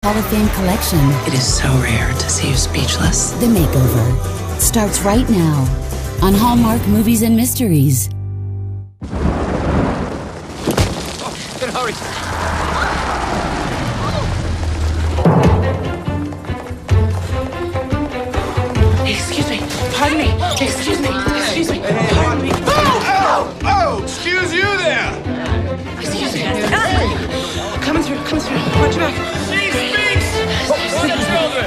Hall of Fame collection. It is so rare to see you speechless. The Makeover starts right now on Hallmark Movies and Mysteries. In a hurry. Excuse me. Pardon me. Excuse me. Excuse me. Pardon me. Oh, excuse you there. Excuse me. Coming through. Coming through. Watch your back. She speaks for the children.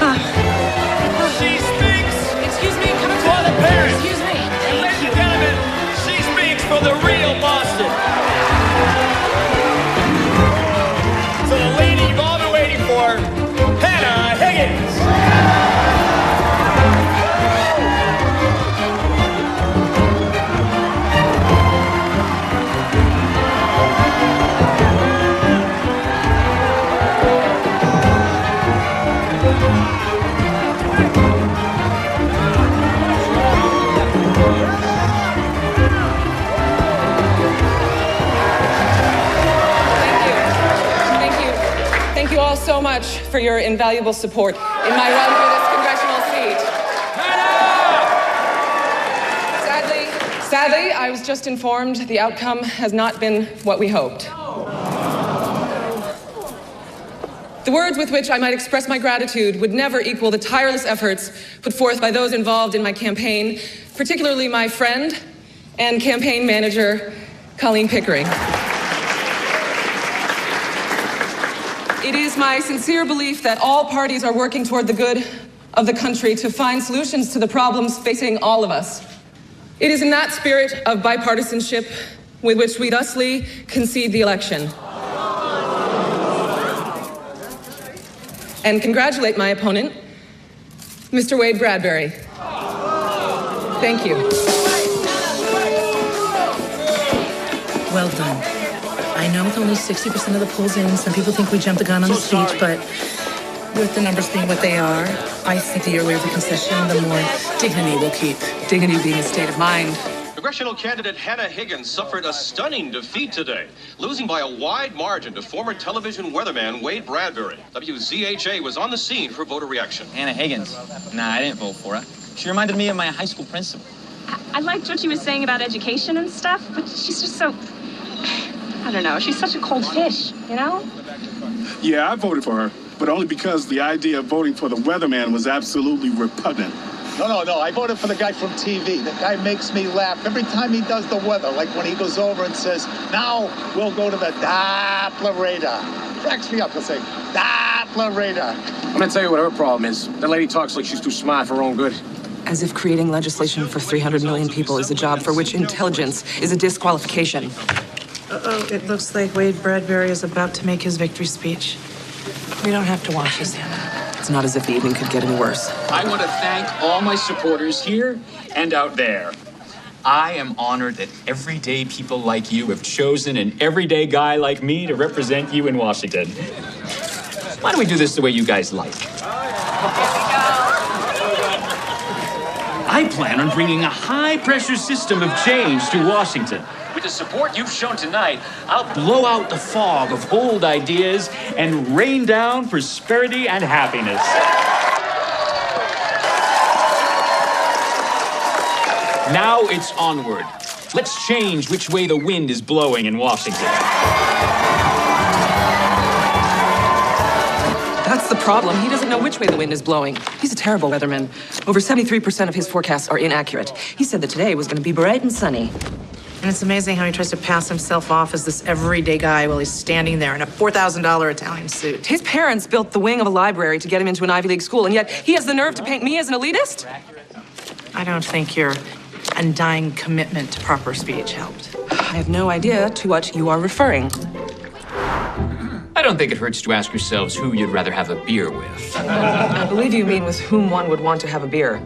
She speaks Excuse me. Coming for through. the parents. Excuse me. And ladies and gentlemen, she speaks for the real Boston. So the lady you've all been waiting for, Hannah Higgins. Thank you all so much for your invaluable support in my run for this congressional seat. Sadly, I was just informed the outcome has not been what we hoped. The words with which I might express my gratitude would never equal the tireless efforts put forth by those involved in my campaign, particularly my friend and campaign manager, Colleen Pickering. It is my sincere belief that all parties are working toward the good of the country to find solutions to the problems facing all of us. It is in that spirit of bipartisanship with which we thusly concede the election. And congratulate my opponent, Mr. Wade Bradbury. Thank you. Well done. I know with only 60% of the polls in, some people think we jumped the gun on the speech, but with the numbers being what they are, I think the earlier the concession, the more dignity we'll keep. Dignity being a state of mind. Congressional candidate Hannah Higgins suffered a stunning defeat today, losing by a wide margin to former television weatherman Wade Bradbury. WZHA was on the scene for voter reaction. Hannah Higgins. Nah, I didn't vote for her. She reminded me of my high school principal. I liked what she was saying about education and stuff, but she's just so, I don't know, she's such a cold fish, you know? Yeah, I voted for her, but only because the idea of voting for the weatherman was absolutely repugnant. No, I voted for the guy from TV. The guy makes me laugh every time he does the weather, like when he goes over and says, now we'll go to the Doppler radar. Cracks me up, he'll say, Doppler radar. I'm gonna tell you what her problem is. That lady talks like she's too smart for her own good. As if creating legislation for 300 million people is a job for which intelligence is a disqualification. Uh-oh, it looks like Wade Bradbury is about to make his victory speech. We don't have to watch this, Hannah. It's not as if the evening could get any worse. I want to thank all my supporters here and out there. I am honored that everyday people like you have chosen an everyday guy like me to represent you in Washington. Why don't we do this the way you guys like? I plan on bringing a high-pressure system of change to Washington. With the support you've shown tonight, I'll blow out the fog of old ideas and rain down prosperity and happiness. Now it's onward. Let's change which way the wind is blowing in Washington. That's the problem. He doesn't know which way the wind is blowing. He's a terrible weatherman. Over 73% of his forecasts are inaccurate. He said that today was going to be bright and sunny. And it's amazing how he tries to pass himself off as this everyday guy while he's standing there in a $4,000 Italian suit. His parents built the wing of a library to get him into an Ivy League school, and yet he has the nerve to paint me as an elitist? I don't think your undying commitment to proper speech helped. I have no idea to what you are referring. I don't think it hurts to ask yourselves who you'd rather have a beer with. I believe you mean with whom one would want to have a beer.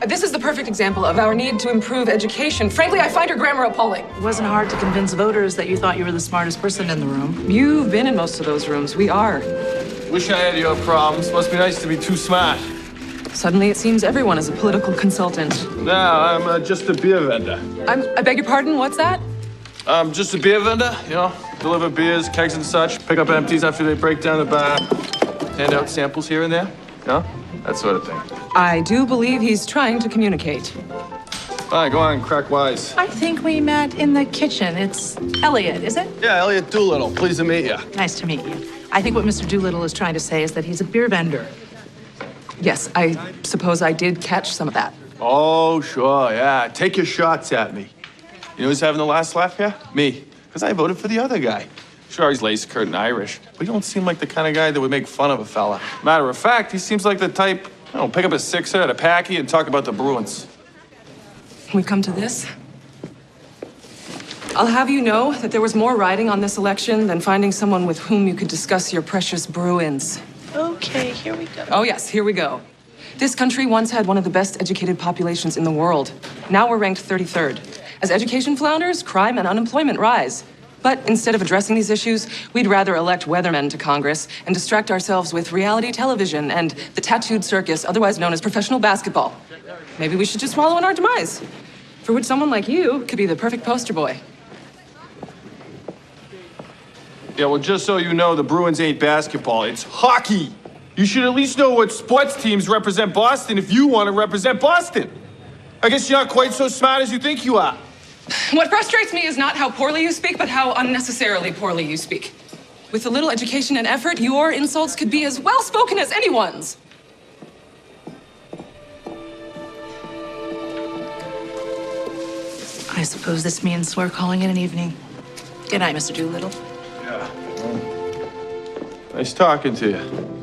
This is the perfect example of our need to improve education. Frankly, I find her grammar appalling. It wasn't hard to convince voters that you thought you were the smartest person in the room. You've been in most of those rooms. We are. Wish I had your problems. Must be nice to be too smart. Suddenly, it seems everyone is a political consultant. No, I'm just a beer vendor. I beg your pardon, what's that? Just a beer vendor, you know, deliver beers, kegs and such, pick up empties after they break down the bar. Hand out samples here and there? No? That sort of thing. I do believe he's trying to communicate. All right, go on, crack wise. I think we met in the kitchen. It's Elliot, is it? Yeah, Elliot Doolittle. Pleased to meet you. Nice to meet you. I think what Mr. Doolittle is trying to say is that he's a beer vendor. Yes, I suppose I did catch some of that. Oh, sure, yeah. Take your shots at me. You know who's having the last laugh here? Me. Because I voted for the other guy. Sure, he's lace curtain Irish, but he don't seem like the kind of guy that would make fun of a fella. Matter of fact, he seems like the type, pick up a sixer at a packy and talk about the Bruins. We've come to this. I'll have you know that there was more riding on this election than finding someone with whom you could discuss your precious Bruins. Okay, here we go. Oh, yes, here we go. This country once had one of the best educated populations in the world. Now we're ranked 33rd. As education flounders, crime and unemployment rise. But instead of addressing these issues, we'd rather elect weathermen to Congress and distract ourselves with reality television and the tattooed circus, otherwise known as professional basketball. Maybe we should just wallow in our demise, for which someone like you could be the perfect poster boy. Yeah, well, just so you know, the Bruins ain't basketball, it's hockey. You should at least know what sports teams represent Boston if you want to represent Boston. I guess you're not quite so smart as you think you are. What frustrates me is not how poorly you speak, but how unnecessarily poorly you speak. With a little education and effort, your insults could be as well-spoken as anyone's. I suppose this means we're calling it an evening. Good night, Mr. Doolittle. Yeah. Nice talking to you.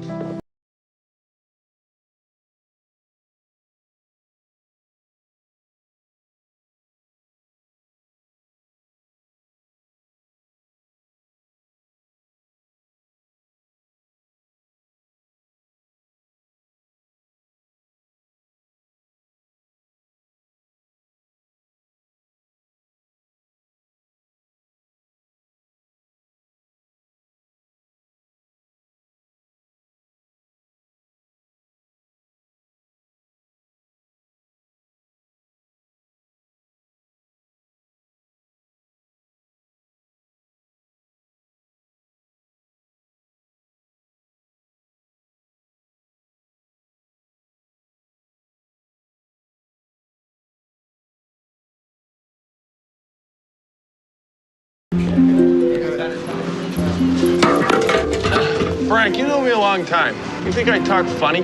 Frank, you know me a long time. You think I talk funny?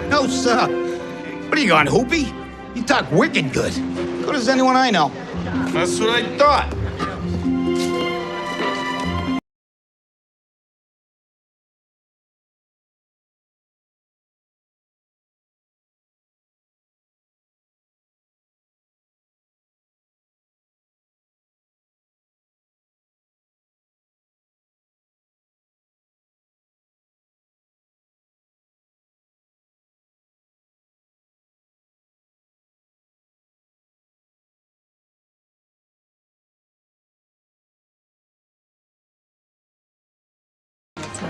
No, sir. What are you on, Hoopy? You talk wicked good. Good as anyone I know. That's what I thought.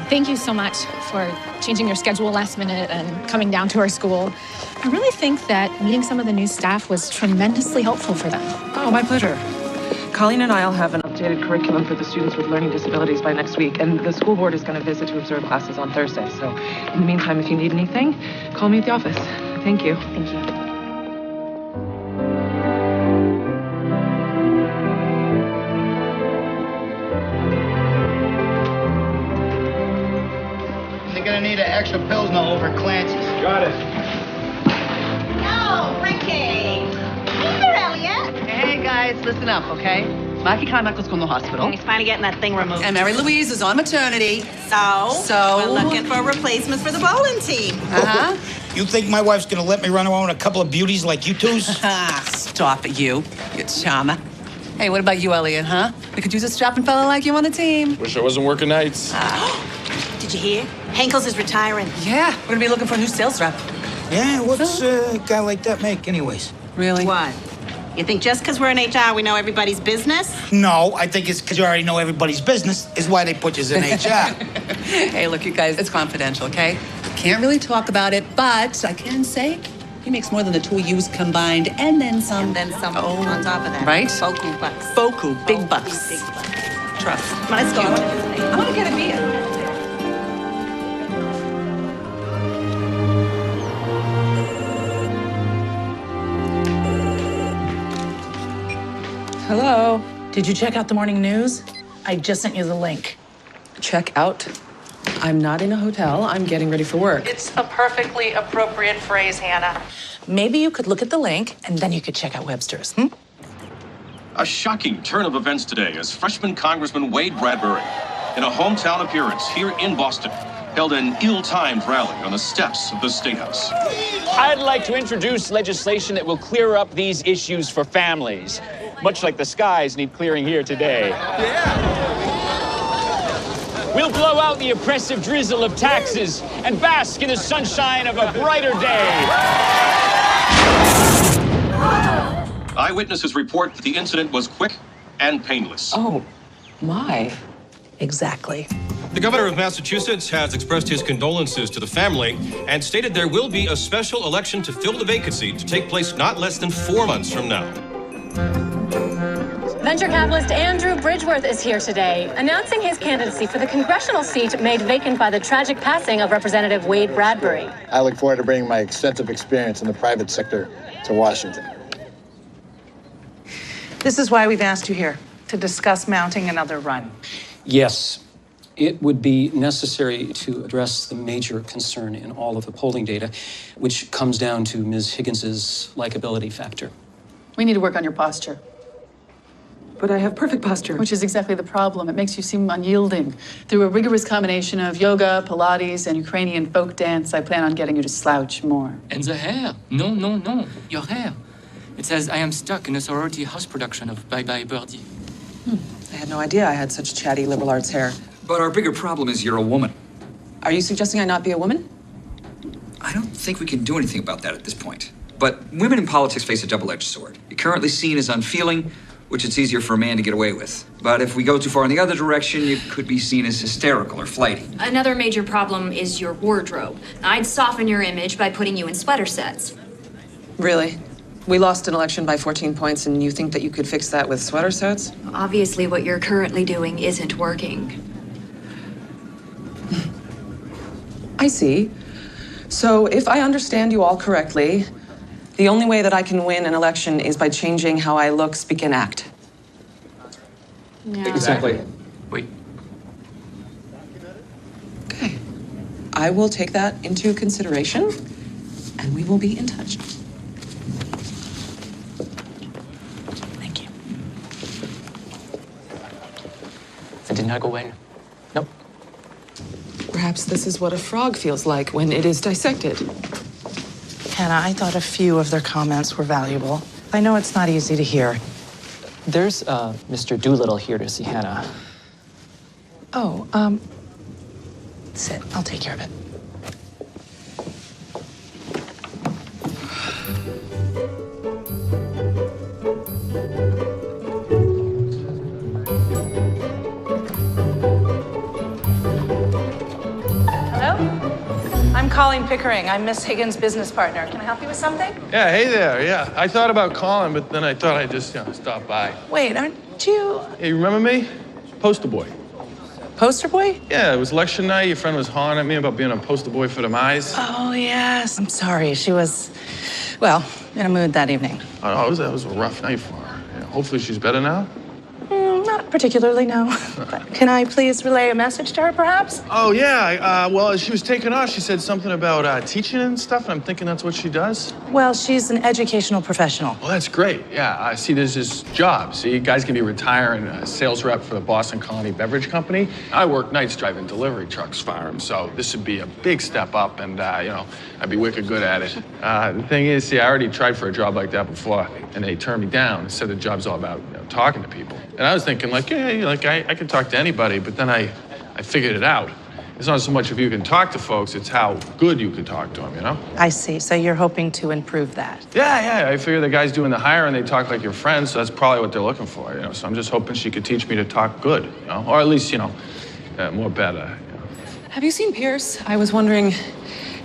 Thank you so much for changing your schedule last minute and coming down to our school. I really think that meeting some of the new staff was tremendously helpful for them. Oh, my pleasure. Colleen and I will have an updated curriculum for the students with learning disabilities by next week, and the school board is going to visit to observe classes on Thursday. So in the meantime, if you need anything, call me at the office. Thank you. Thank you. Gonna need an extra Pilsner over Clancy's. Got it. Oh, Ricky. Hey there, Elliot. Hey, guys, listen up, okay? Mikey Carmichael's going to the hospital. He's finally getting that thing removed. And Mary Louise is on maternity. So we're looking for replacements for the bowling team. Uh-huh. You think my wife's gonna let me run around with a couple of beauties like you two's? Stop it, you charmer. Hey, what about you, Elliot, huh? We could use a strapping fella like you on the team. Wish I wasn't working nights. Did you hear? Henkels is retiring. Yeah, we're gonna be looking for a new sales rep. Yeah, what's a guy like that make anyways? Really? What? You think just because we're in HR, we know everybody's business? No, I think it's because you already know everybody's business is why they put you in HR. Hey, look, you guys, it's confidential, okay? Can't really talk about it, but I can say he makes more than the two of yous combined, and then some. And then some on top of that. Right? Boku bucks. Boku, big bucks. Big bucks. Trust. Let's go. I want to get a beer. Hello. Did you check out the morning news? I just sent you the link. Check out. I'm not in a hotel. I'm getting ready for work. It's a perfectly appropriate phrase, Hannah. Maybe you could look at the link and then you could check out Webster's. A shocking turn of events today as freshman Congressman Wade Bradbury, in a hometown appearance here in Boston, held an ill-timed rally on the steps of the State House. I'd like to introduce legislation that will clear up these issues for families, much like the skies need clearing here today. We'll blow out the oppressive drizzle of taxes and bask in the sunshine of a brighter day. Eyewitnesses report that the incident was quick and painless. Oh, my. Exactly. The governor of Massachusetts has expressed his condolences to the family and stated there will be a special election to fill the vacancy to take place not less than 4 months from now. Venture capitalist Andrew Bridgeworth is here today, announcing his candidacy for the congressional seat made vacant by the tragic passing of Representative Wade Bradbury. I look forward to bringing my extensive experience in the private sector to Washington. This is why we've asked you here, to discuss mounting another run. Yes, it would be necessary to address the major concern in all of the polling data, which comes down to Ms. Higgins's likability factor. We need to work on your posture. But I have perfect posture. Which is exactly the problem. It makes you seem unyielding. Through a rigorous combination of yoga, Pilates, and Ukrainian folk dance, I plan on getting you to slouch more. And the hair. No, no, no. Your hair. It says I am stuck in a sorority house production of Bye Bye Birdie. I had no idea I had such chatty liberal arts hair. But our bigger problem is you're a woman. Are you suggesting I not be a woman? I don't think we can do anything about that at this point. But women in politics face a double-edged sword. You're currently seen as unfeeling, which it's easier for a man to get away with. But if we go too far in the other direction, you could be seen as hysterical or flighty. Another major problem is your wardrobe. I'd soften your image by putting you in sweater sets. Really? We lost an election by 14 points, and you think that you could fix that with sweater sets? Obviously, what you're currently doing isn't working. I see. So if I understand you all correctly, the only way that I can win an election is by changing how I look, speak, and act. Yeah. Exactly. Wait. Okay. I will take that into consideration, and we will be in touch. Thank you. That did not go well. Nope. Perhaps this is what a frog feels like when it is dissected. Hannah, I thought a few of their comments were valuable. I know it's not easy to hear. There's Mr. Doolittle here to see Hannah. Oh, sit. I'll take care of it. I'm Colleen Pickering. I'm Miss Higgins' business partner. Can I help you with something? Yeah, hey there, yeah. I thought about calling, but then I thought I'd just, stop by. Wait, aren't you... Hey, you remember me? Poster boy. Poster boy? Yeah, it was election night. Your friend was hollering at me about being a poster boy for the Mize. Oh, yes. I'm sorry. She was, well, in a mood that evening. Oh, that was a rough night for her. Yeah, hopefully she's better now. Not particularly, no. But can I please relay a message to her, perhaps? Oh, yeah. Well, as she was taking off, she said something about teaching and stuff, and I'm thinking that's what she does. Well, she's an educational professional. Well, that's great. Yeah, I see there's this job. See, guys can be retiring a sales rep for the Boston Colony Beverage Company. I work nights driving delivery trucks for him, so this would be a big step up, and, I'd be wicked good at it. The thing is, see, I already tried for a job like that before, and they turned me down and said the job's all about talking to people. And I was thinking, I can talk to anybody, but then I figured it out. It's not so much if you can talk to folks, it's how good you can talk to them, I see. So you're hoping to improve that? Yeah. I figure the guy's doing the hiring, they talk like your friends, so that's probably what they're looking for, So I'm just hoping she could teach me to talk good, Or at least, more better. Have you seen Pierce? I was wondering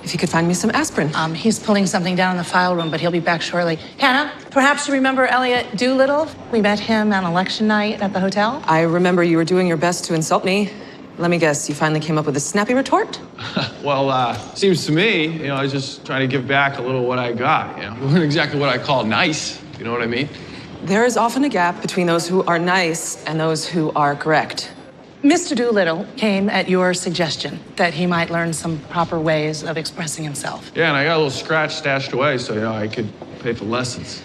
if you could find me some aspirin. He's pulling something down in the file room, but he'll be back shortly. Hannah, perhaps you remember Elliot Doolittle? We met him on election night at the hotel. I remember you were doing your best to insult me. Let me guess, you finally came up with a snappy retort? Well, seems to me, I was just trying to give back a little what I got, It wasn't exactly what I call nice, you know what I mean? There is often a gap between those who are nice and those who are correct. Mr. Doolittle came at your suggestion that he might learn some proper ways of expressing himself. Yeah, and I got a little scratch stashed away so, I could pay for lessons.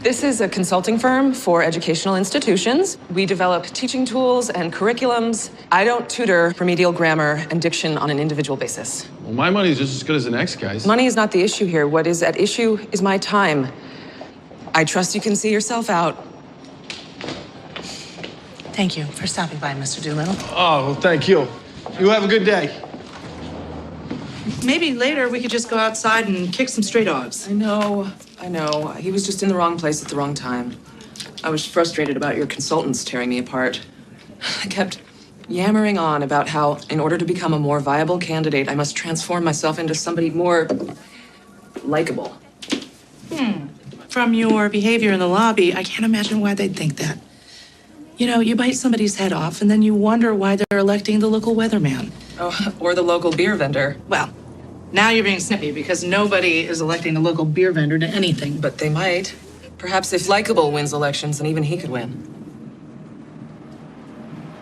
This is a consulting firm for educational institutions. We develop teaching tools and curriculums. I don't tutor remedial grammar and diction on an individual basis. Well, my money's just as good as the next guy's. Money is not the issue here. What is at issue is my time. I trust you can see yourself out. Thank you for stopping by, Mr. Doolittle. Oh, well, thank you. You have a good day. Maybe later we could just go outside and kick some stray dogs. I know. He was just in the wrong place at the wrong time. I was frustrated about your consultants tearing me apart. I kept yammering on about how, in order to become a more viable candidate, I must transform myself into somebody more likable. From your behavior in the lobby, I can't imagine why they'd think that. You bite somebody's head off, and then you wonder why they're electing the local weatherman. Oh, or the local beer vendor. Well, now you're being snippy because nobody is electing a local beer vendor to anything. But they might. Perhaps if likable wins elections, then even he could win.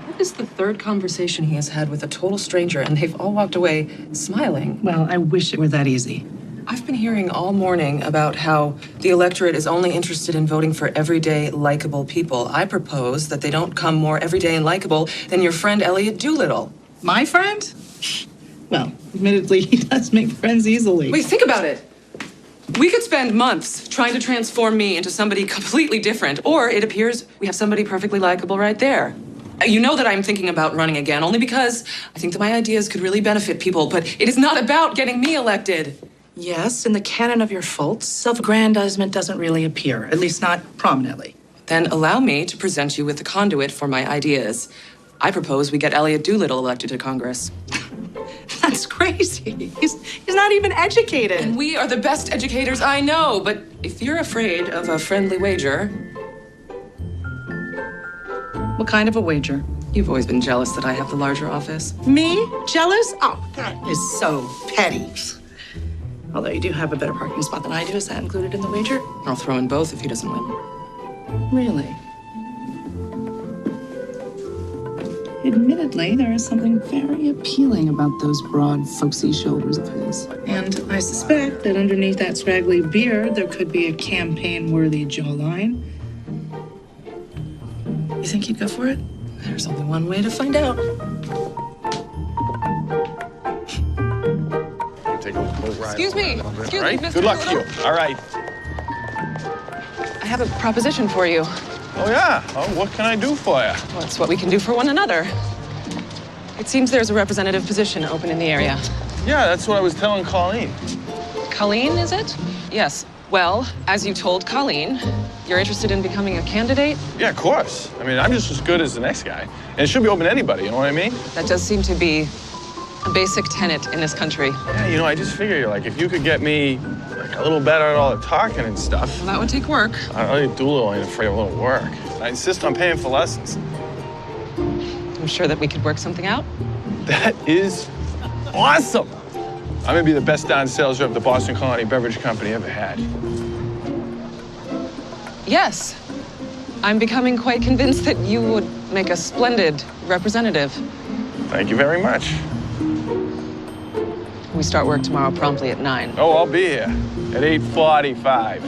What is the third conversation he has had with a total stranger, and they've all walked away smiling? Well, I wish it were that easy. I've been hearing all morning about how the electorate is only interested in voting for everyday, likable people. I propose that they don't come more everyday and likable than your friend Elliot Doolittle. My friend? Well, admittedly, he does make friends easily. Wait, think about it. We could spend months trying to transform me into somebody completely different, or it appears we have somebody perfectly likable right there. You know that I'm thinking about running again, only because I think that my ideas could really benefit people, but it is not about getting me elected. Yes, in the canon of your faults, self-aggrandizement doesn't really appear, at least not prominently. Then allow me to present you with the conduit for my ideas. I propose we get Elliot Doolittle elected to Congress. That's crazy. He's not even educated. And we are the best educators I know, but if you're afraid of a friendly wager... What kind of a wager? You've always been jealous that I have the larger office. Me? Jealous? Oh, that is so petty. Although you do have a better parking spot than I do. Is that included in the wager? I'll throw in both if he doesn't win. Really? Admittedly, there is something very appealing about those broad, folksy shoulders of his. And I suspect that underneath that scraggly beard, there could be a campaign-worthy jawline. You think he'd go for it? There's only one way to find out. Take a boat ride. Excuse me, Mr. Good luck to you. All right. I have a proposition for you. Oh, yeah? Oh, what can I do for you? Well, it's what we can do for one another. It seems there's a representative position open in the area. Yeah, that's what I was telling Colleen. Colleen, is it? Yes. Well, as you told Colleen, you're interested in becoming a candidate? Yeah, of course. I mean, I'm just as good as the next guy. And it should be open to anybody, you know what I mean? That does seem to be a basic tenet in this country. Yeah, I just figure, if you could get me, a little better at all the talking and stuff. Well, that would take work. I don't think Doolittle ain't afraid of a little work. I insist on paying for lessons. I'm sure that we could work something out. That is awesome. I'm gonna be the best darn sales rep the Boston Colony Beverage Company ever had. Yes. I'm becoming quite convinced that you would make a splendid representative. Thank you very much. We start work tomorrow promptly at 9. Oh, I'll be here at 8:45.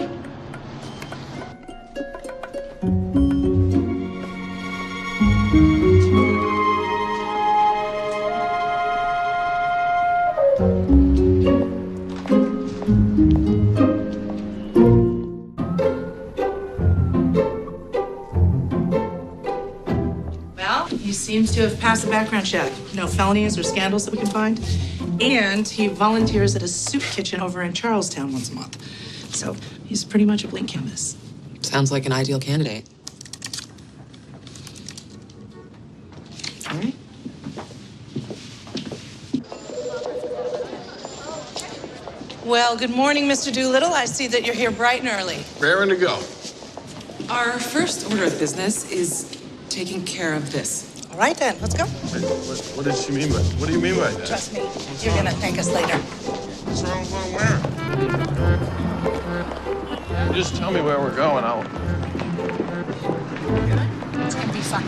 Well, he seems to have passed the background check. No felonies or scandals that we can find. And he volunteers at a soup kitchen over in Charlestown once a month. So he's pretty much a blank canvas. Sounds like an ideal candidate. All right. Well, good morning, Mr. Doolittle. I see that you're here bright and early. Raring to go. Our first order of business is taking care of this. All right, then. Let's go. What does she mean by that? What do you mean by that? Trust me. You're going to thank us later. What's wrong with where? Just tell me where we're going. fun.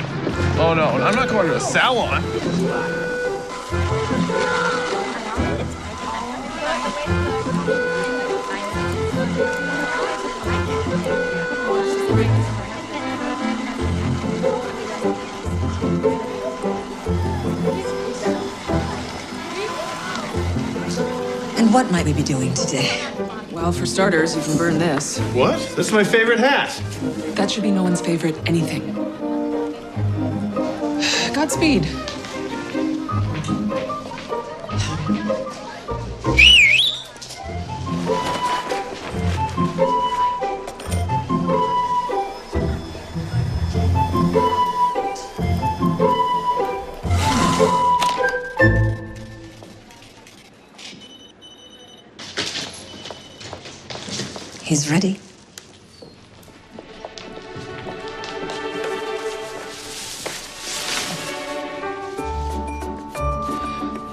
Oh, no, I'm not going to a salon. And what might we be doing today? Well, for starters, you can burn this. What? That's my favorite hat. That should be no one's favorite anything. Godspeed. He's ready.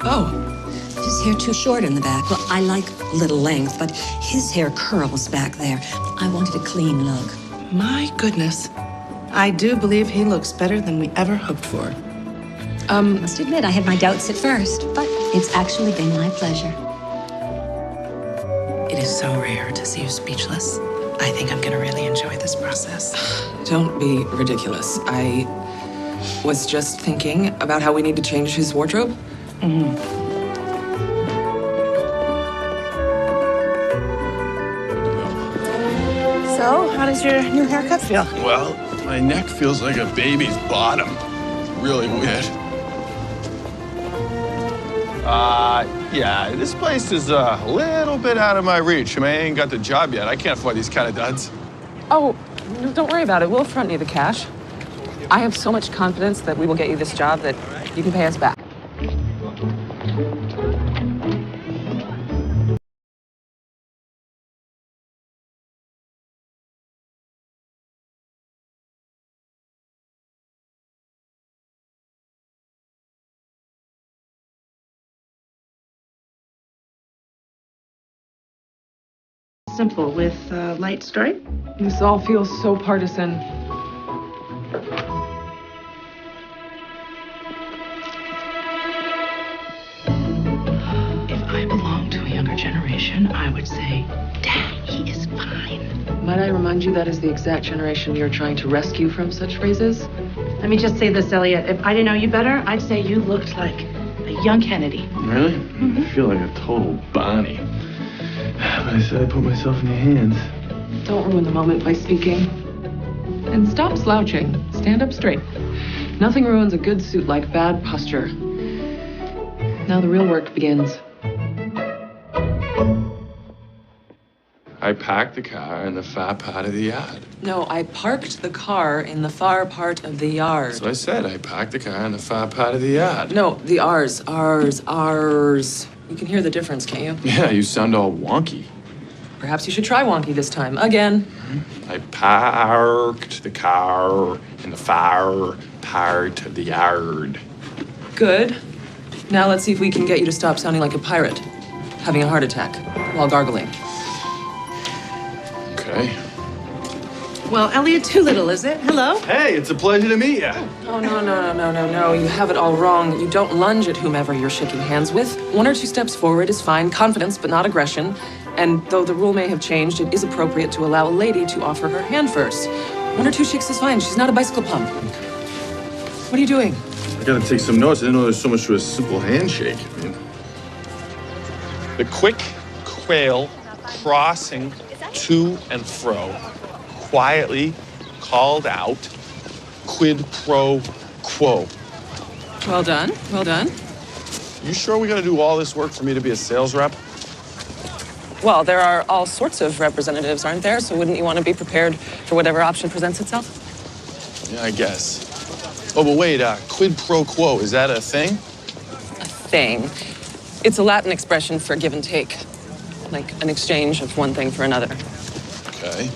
Oh. His hair too short in the back. Well, I like little length, but his hair curls back there. I wanted a clean look. My goodness. I do believe he looks better than we ever hoped for. Must admit, I had my doubts at first, but it's actually been my pleasure. It is so rare to see you speechless. I think I'm gonna really enjoy this process. Don't be ridiculous. I was just thinking about how we need to change his wardrobe. So, how does your new haircut feel? Well, my neck feels like a baby's bottom. Really weird. Yeah, this place is a little bit out of my reach. I mean, I ain't got the job yet. I can't afford these kind of duds. Oh, no, don't worry about it. We'll front you the cash. I have so much confidence that we will get you this job that you can pay us back. Simple with light stripe. This all feels so partisan. If I belonged to a younger generation, I would say, Dad, he is fine. Might I remind you that is the exact generation you're trying to rescue from such phrases? Let me just say this, Elliot. If I didn't know you better, I'd say you looked like a young Kennedy. Really? I feel like a total Bonnie. But I said I put myself in your hands. Don't ruin the moment by speaking. And stop slouching. Stand up straight. Nothing ruins a good suit like bad posture. Now the real work begins. I parked the car in the far part of the yard. No, I parked the car in the far part of the yard. So I said I parked the car in the far part of the yard. No, the ours. You can hear the difference, can't you? Yeah, you sound all wonky. Perhaps you should try wonky this time. Again. I parked the car in the far part of the yard. Good. Now let's see if we can get you to stop sounding like a pirate, having a heart attack while gargling. Okay. Well, Elliot Doolittle, is it? Hello? Hey, it's a pleasure to meet you. Oh, no. You have it all wrong. You don't lunge at whomever you're shaking hands with. 1 or 2 steps forward is fine. Confidence, but not aggression. And though the rule may have changed, it is appropriate to allow a lady to offer her hand first. 1 or 2 shakes is fine. She's not a bicycle pump. What are you doing? I gotta take some notes. I didn't know there's so much to a simple handshake. I mean, the quick quail crossing to and fro, quietly called out, quid pro quo. Well done. Well done. You sure we gotta do all this work for me to be a sales rep? Well, there are all sorts of representatives, aren't there? So wouldn't you want to be prepared for whatever option presents itself? Yeah, I guess. Oh, but wait, quid pro quo, is that a thing? A thing. It's a Latin expression for give and take, like an exchange of one thing for another. Okay.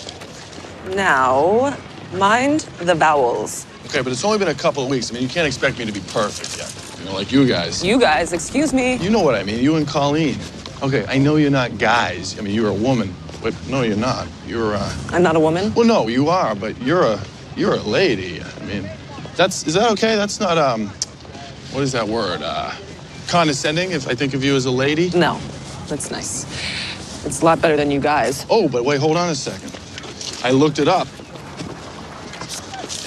Now, mind the vowels. Okay, but it's only been a couple of weeks. I mean, you can't expect me to be perfect yet. You know, like you guys. You guys, excuse me. You know what I mean, you and Colleen. Okay, I know you're not guys. I mean, you're a woman. But no, you're not. You're I'm not a woman? Well, no, you are, but you're a lady. I mean, Is that okay? That's not, what is that word? Condescending, if I think of you as a lady? No, that's nice. It's a lot better than you guys. Oh, but wait, hold on a second. I looked it up.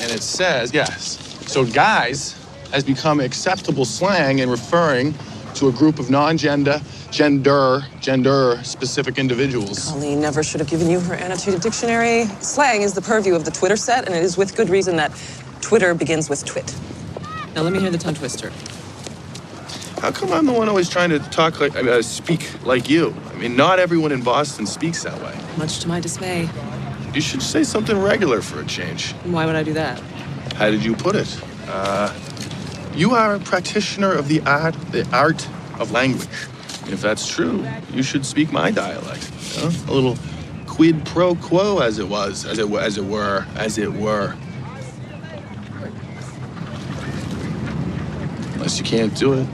And it says, yes. So guys has become acceptable slang in referring to a group of gender-specific individuals. Colleen never should have given you her annotated dictionary. Slang is the purview of the Twitter set, and it is with good reason that Twitter begins with twit. Now let me hear the tongue twister. How come I'm the one always trying to talk like, speak like you? I mean, not everyone in Boston speaks that way. Much to my dismay. You should say something regular for a change. Why would I do that? How did you put it? You are a practitioner of the art of language. If that's true, you should speak my dialect. You know? A little quid pro quo, as it were. Unless you can't do it.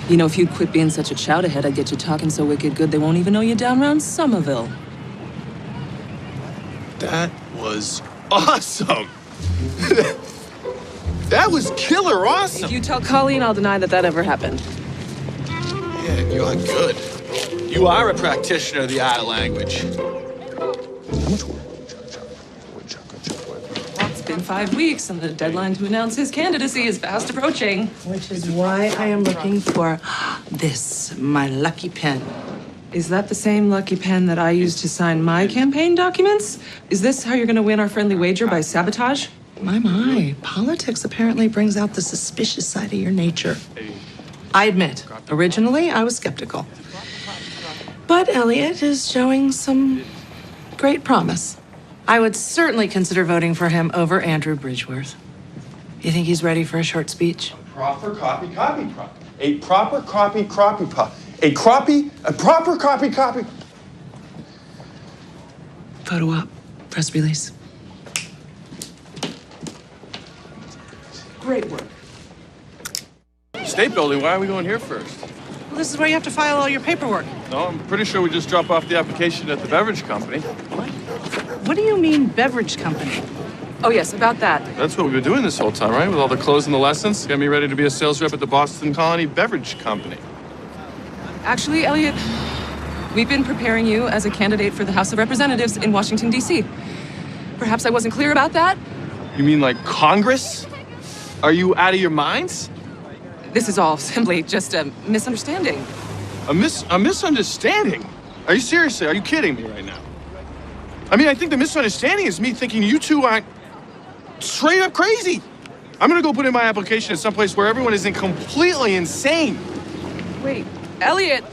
You know, if you'd quit being such a chowderhead, I'd get you talking so wicked good they won't even know you down around Somerville. That was awesome. That was killer awesome. If you tell Colleen, I'll deny that ever happened. Yeah, you're good. You are a practitioner of the art of language. How much work? It's been 5 weeks, and the deadline to announce his candidacy is fast approaching. Which is why I am looking for this, my lucky pen. Is that the same lucky pen that I used to sign my campaign documents? Is this how you're going to win our friendly wager, by sabotage? My. Politics apparently brings out the suspicious side of your nature. I admit, originally I was skeptical. But Elliot is showing some great promise. I would certainly consider voting for him over Andrew Bridgeworth. You think he's ready for a short speech? Proper copy. A proper copy. A proper copy. Photo op, press release. Great work. State building, why are we going here first? Well, this is where you have to file all your paperwork. No, I'm pretty sure we just drop off the application at the beverage company. What do you mean, beverage company? Oh, yes, about that. That's what we've been doing this whole time, right? With all the clothes and the lessons. Got me ready to be a sales rep at the Boston Colony Beverage Company. Actually, Elliot, we've been preparing you as a candidate for the House of Representatives in Washington, D.C. Perhaps I wasn't clear about that? You mean like Congress? Are you out of your minds? This is all simply just a misunderstanding. A misunderstanding? Are you seriously? Are you kidding me right now? I mean, I think the misunderstanding is me thinking you two aren't straight up crazy. I'm gonna go put in my application at someplace where everyone isn't completely insane. Wait, Elliot!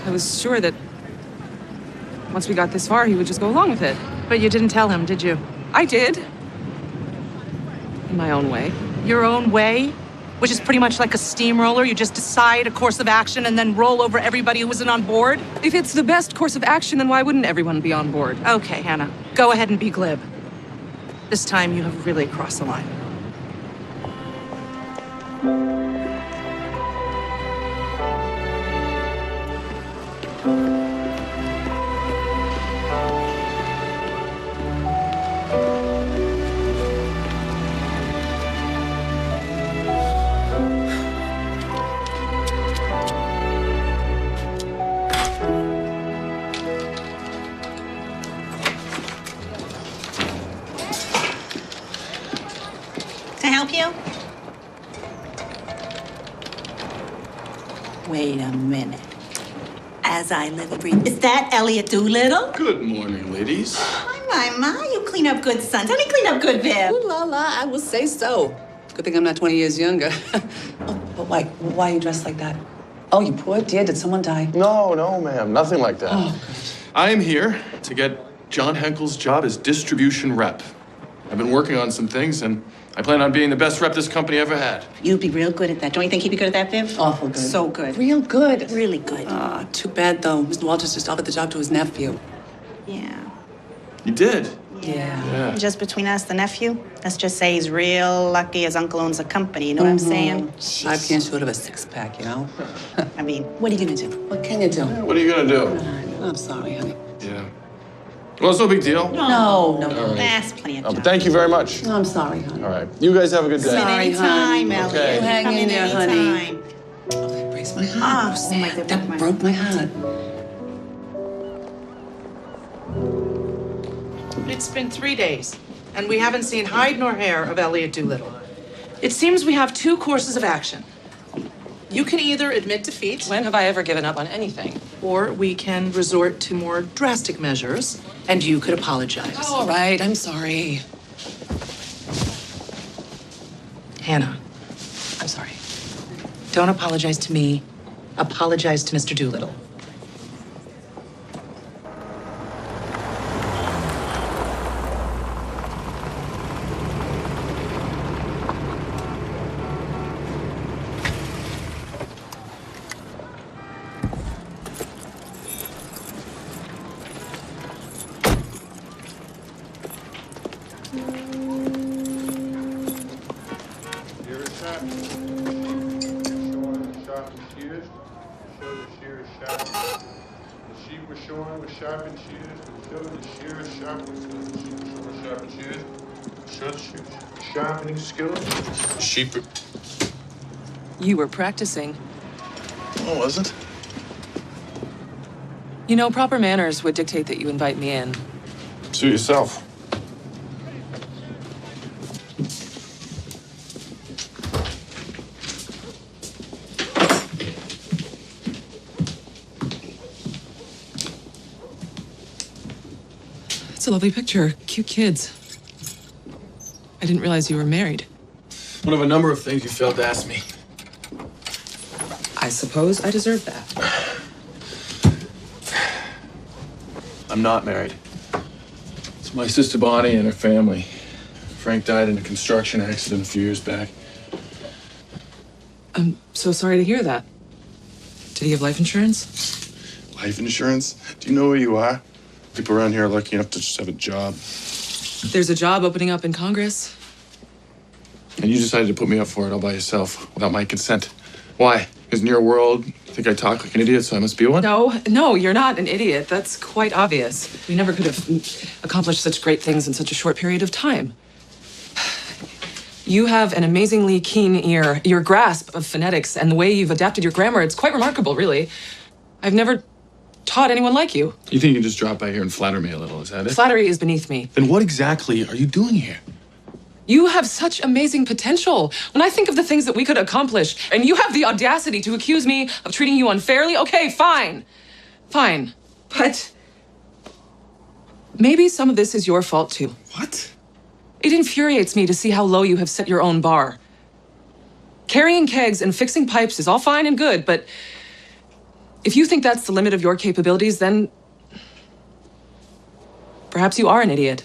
I was sure that once we got this far, he would just go along with it. But you didn't tell him, did you? I did. In my own way. Your own way? Which is pretty much like a steamroller. You just decide a course of action and then roll over everybody who isn't on board? If it's the best course of action, then why wouldn't everyone be on board? Okay, Hannah. Go ahead and be glib. This time you have really crossed the line. To help you? Wait a minute. As I live and breathe. Is that Elliot Doolittle? Good morning, ladies. My, you clean up good, sons. Honey, clean up good, Viv. Ooh la la, I will say so. Good thing I'm not 20 years younger. Oh, but why are you dressed like that? Oh, you poor dear, did someone die? No, ma'am, nothing like that. Oh, I am here to get John Henkel's job as distribution rep. I've been working on some things, and I plan on being the best rep this company ever had. You'd be real good at that. Don't you think he'd be good at that, Viv? Awful good. So good. Real good. Really good. Too bad, though. Mr. Walters just offered the job to his nephew. Yeah. You did? Yeah. Yeah. Just between us, the nephew, let's just say he's real lucky his uncle owns a company, you know what I'm saying? 5 cans short of a 6-pack, you know? I mean, What are you gonna do? What can you do? What are you gonna do? I'm sorry, honey. Yeah. Well, it's no big deal. No. All right. That's plenty of But thank you very much. No, I'm sorry, honey. All right. You guys have a good day. Anytime, Elliot. Okay. You hang Come in there, honey. anytime. Oh, that breaks my heart. Oh my God. That broke my heart. It's been 3 days, and we haven't seen hide nor hair of Elliot Doolittle. It seems we have 2 courses of action. You can either admit defeat. When have I ever given up on anything? Or we can resort to more drastic measures, and you could apologize. Oh, all right, I'm sorry. Hannah, I'm sorry. Don't apologize to me. Apologize to Mr. Doolittle. Sharpening skills. Sheep. You were practicing. Oh, wasn't? You know, proper manners would dictate that you invite me in. Suit yourself. It's a lovely picture. Cute kids. I didn't realize you were married. One of a number of things you failed to ask me. I suppose I deserve that. I'm not married. It's my sister Bonnie and her family. Frank died in a construction accident a few years back. I'm so sorry to hear that. Did he have life insurance? Life insurance? Do you know where you are? People around here are lucky enough to just have a job. There's a job opening up in Congress. And you decided to put me up for it all by yourself, without my consent. Why? Because in your world, you think I talk like an idiot, so I must be one? No, you're not an idiot. That's quite obvious. We never could have accomplished such great things in such a short period of time. You have an amazingly keen ear. Your grasp of phonetics and the way you've adapted your grammar, it's quite remarkable, really. I've never taught anyone like you. You think you can just drop by here and flatter me a little, is that it? Flattery is beneath me. Then what exactly are you doing here? You have such amazing potential. When I think of the things that we could accomplish, and you have the audacity to accuse me of treating you unfairly, okay, fine. Fine. But maybe some of this is your fault too. What? It infuriates me to see how low you have set your own bar. Carrying kegs and fixing pipes is all fine and good, but if you think that's the limit of your capabilities, then perhaps you are an idiot.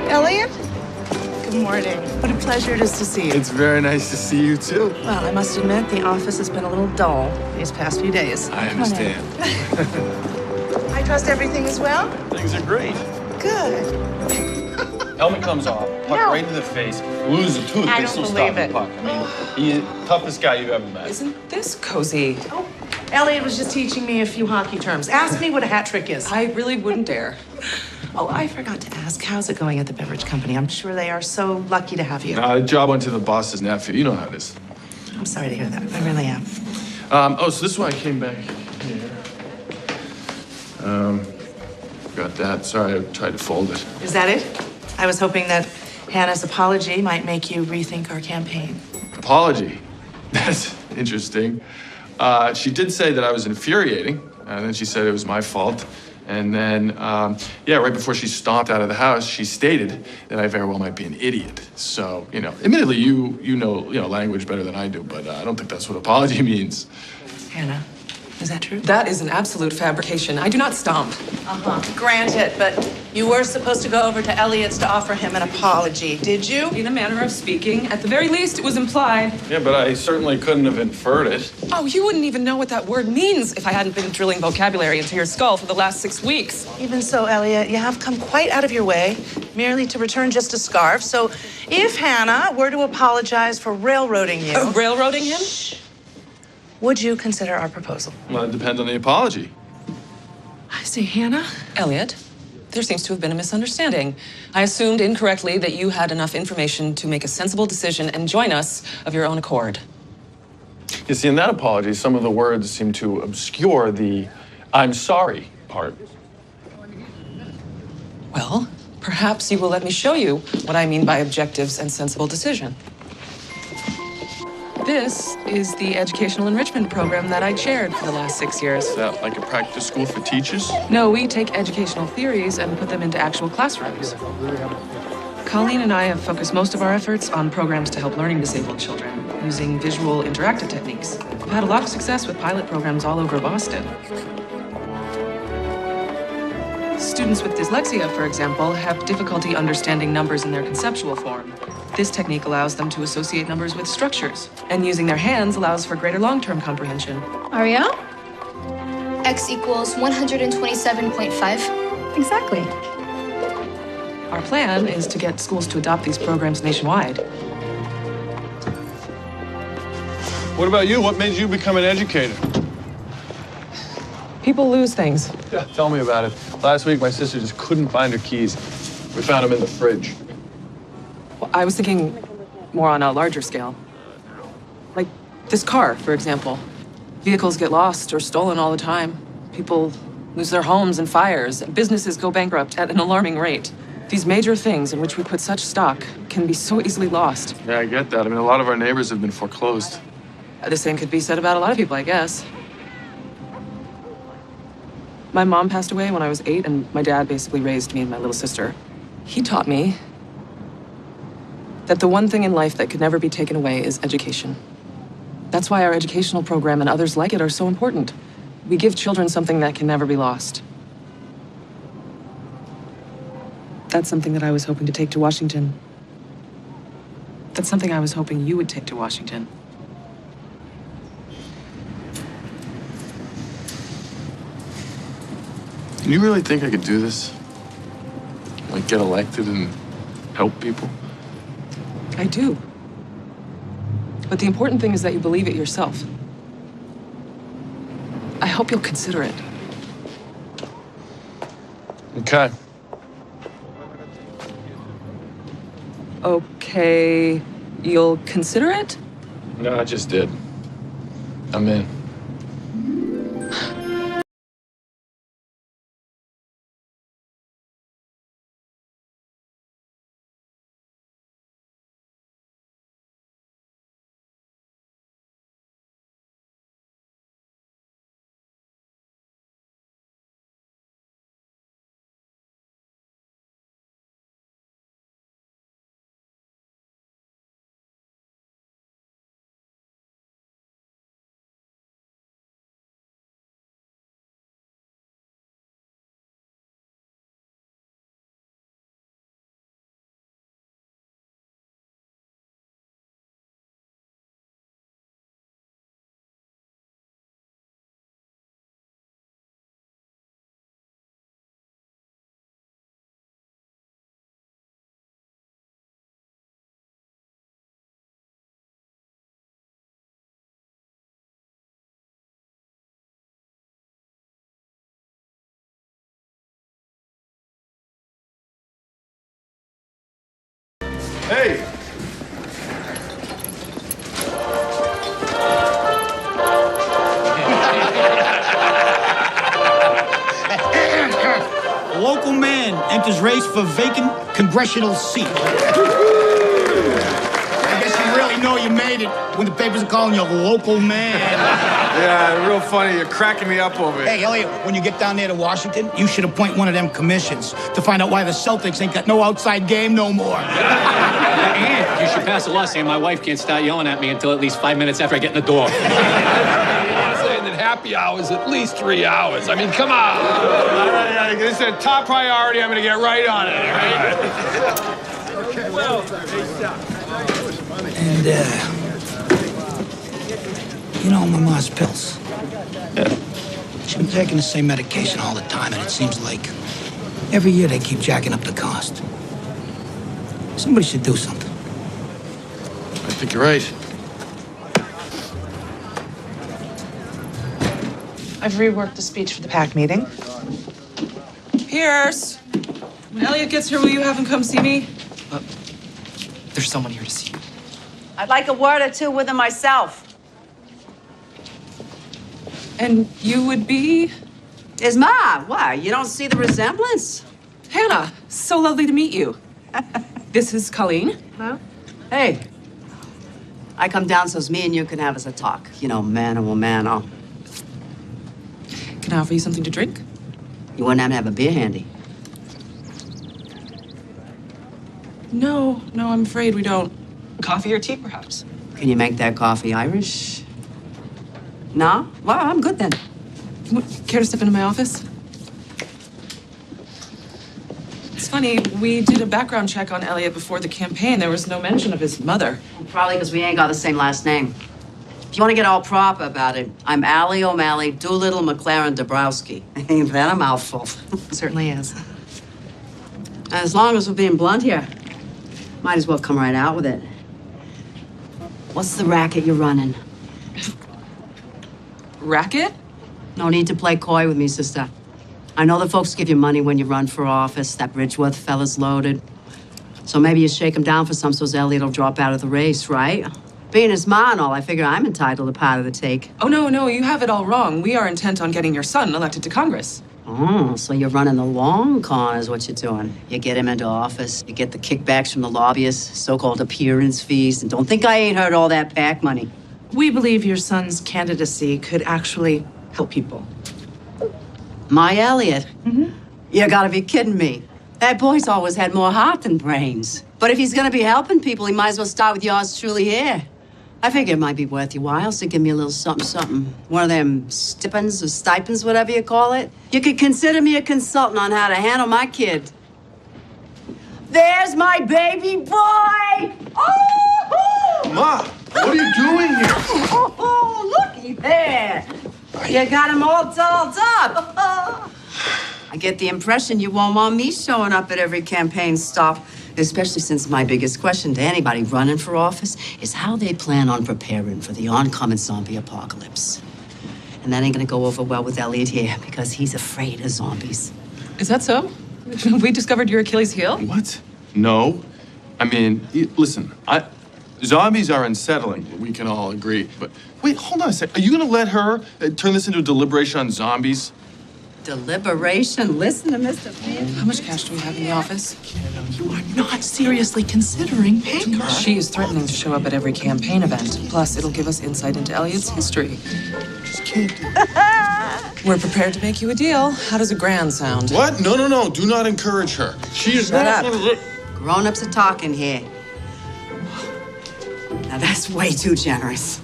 Elliot? Good morning. What a pleasure it is to see you. It's very nice to see you, too. Well, I must admit, the office has been a little dull these past few days. I understand. I trust everything is well? Things are great. Good. Helmet comes off, puck right into the face, loses a tooth, I they don't still believe stop the it. puck. I mean, he's the toughest guy you've ever met. Isn't this cozy? Oh, Elliot was just teaching me a few hockey terms. Ask me what a hat trick is. I really wouldn't dare. Oh, I forgot to ask. How's it going at the beverage company? I'm sure they are so lucky to have you. The job went to the boss's nephew. You know how it is. I'm sorry to hear that. I really am. So this is why I came back here. Got that. Sorry, I tried to fold it. Is that it? I was hoping that Hannah's apology might make you rethink our campaign. Apology. That's interesting. She did say that I was infuriating, and then she said it was my fault. And then, yeah, right before she stomped out of the house, she stated that I very well might be an idiot. So, admittedly, you know language better than I do, but I don't think that's what apology means. Hannah, is that true? That is an absolute fabrication. I do not stomp. Granted, but you were supposed to go over to Elliot's to offer him an apology, did you? In a manner of speaking. At the very least, it was implied. Yeah, but I certainly couldn't have inferred it. Oh, you wouldn't even know what that word means if I hadn't been drilling vocabulary into your skull for the last 6 weeks. Even so, Elliot, you have come quite out of your way merely to return just a scarf. So if Hannah were to apologize for railroading you... Railroading him? Would you consider our proposal? Well, it depends on the apology. I see, Hannah. Elliot, there seems to have been a misunderstanding. I assumed incorrectly that you had enough information to make a sensible decision and join us of your own accord. You see, in that apology, some of the words seem to obscure the "I'm sorry" part. Well, perhaps you will let me show you what I mean by objectives and sensible decision. This is the educational enrichment program that I chaired for the last 6 years. Is that like a practice school for teachers? No, we take educational theories and put them into actual classrooms. Colleen and I have focused most of our efforts on programs to help learning disabled children using visual interactive techniques. We've had a lot of success with pilot programs all over Boston. Students with dyslexia, for example, have difficulty understanding numbers in their conceptual form. This technique allows them to associate numbers with structures, and using their hands allows for greater long-term comprehension. Ariel? X equals 127.5. Exactly. Our plan is to get schools to adopt these programs nationwide. What about you? What made you become an educator? People lose things. Yeah, tell me about it. Last week, my sister just couldn't find her keys. We found them in the fridge. Well, I was thinking more on a larger scale. Like this car, for example. Vehicles get lost or stolen all the time. People lose their homes in fires. Businesses go bankrupt at an alarming rate. These major things in which we put such stock can be so easily lost. Yeah, I get that. I mean, a lot of our neighbors have been foreclosed. The same could be said about a lot of people, I guess. My mom passed away when I was 8, and my dad basically raised me and my little sister. He taught me that the one thing in life that could never be taken away is education. That's why our educational program and others like it are so important. We give children something that can never be lost. That's something that I was hoping to take to Washington. That's something I was hoping you would take to Washington. Do you really think I could do this? Like, get elected and help people? I do. But the important thing is that you believe it yourself. I hope you'll consider it. Okay. Okay, you'll consider it? No, I just did. I'm in. Hey! A local man enters race for vacant congressional seat. I guess he really I know you made it when the papers are calling you a local man. Yeah, real funny. You're cracking me up over it. Hey, Elliot, when you get down there to Washington, you should appoint one of them commissions to find out why the Celtics ain't got no outside game no more. And you should pass a law saying my wife can't start yelling at me until at least 5 minutes after I get in the door. Saying that happy hour is at least 3 hours. I mean, come on. This is a top priority. I'm going to get right on it, all right? And, you know, my mom's pills. Yeah. She's been taking the same medication all the time, and it seems like every year they keep jacking up the cost. Somebody should do something. I think you're right. I've reworked the speech for the PAC meeting. Pierce! When Elliot gets here, will you have him come see me? There's someone here to see you. I'd like a word or two with him myself. And you would be? His ma. Why? You don't see the resemblance? Hannah, so lovely to meet you. This is Colleen. Huh? Hey. I come down so's me and you can have us a talk. You know, man or woman. Oh. Can I offer you something to drink? You wouldn't happen to have a beer handy? No, I'm afraid we don't. Coffee or tea, perhaps? Can you make that coffee Irish? No? Well, I'm good then. Care to step into my office? It's funny, we did a background check on Elliot before the campaign. There was no mention of his mother. Probably because we ain't got the same last name. If you want to get all proper about it, I'm Allie O'Malley Doolittle McLaren Dabrowski. Ain't that a mouthful? Certainly is. As long as we're being blunt here, might as well come right out with it. What's the racket you're running? Racket? No need to play coy with me, sister. I know the folks give you money when you run for office. That Bridgeworth fella's loaded. So maybe you shake him down for some so's Elliot will drop out of the race, right? Being his ma and all, I figure I'm entitled to part of the take. Oh, no, you have it all wrong. We are intent on getting your son elected to Congress. Oh, so you're running the long con is what you're doing. You get him into office, you get the kickbacks from the lobbyists, so-called appearance fees, and don't think I ain't heard all that PAC money. We believe your son's candidacy could actually help people. My Elliot? Mm-hmm. You gotta be kidding me. That boy's always had more heart than brains. But if he's gonna be helping people, he might as well start with yours truly here. I figure it might be worth your while to give me a little something. One of them stipends or stipends, whatever you call it. You could consider me a consultant on how to handle my kid. There's my baby boy! Oh! Ma, what are you doing here? Oh, looky there. You got him all dolled up. I get the impression you won't want me showing up at every campaign stop, especially since my biggest question to anybody running for office is how they plan on preparing for the oncoming zombie apocalypse. And that ain't gonna go over well with Elliot here because he's afraid of zombies. Is that so? We discovered your Achilles heel? What? No. I mean, listen, zombies are unsettling. We can all agree. But wait, hold on a sec. Are you going to let her turn this into a deliberation on zombies? Deliberation? Listen to Mr. Finn. How much cash do we have in the office? You are not seriously considering paying her. She is threatening to show up at every campaign event. Plus, it'll give us insight into Elliot's history. Just can't do We're prepared to make you a deal. How does a grand sound? What? No. Do not encourage her. She is Shut not... up. Grown-ups are talking here. Now, that's way too generous.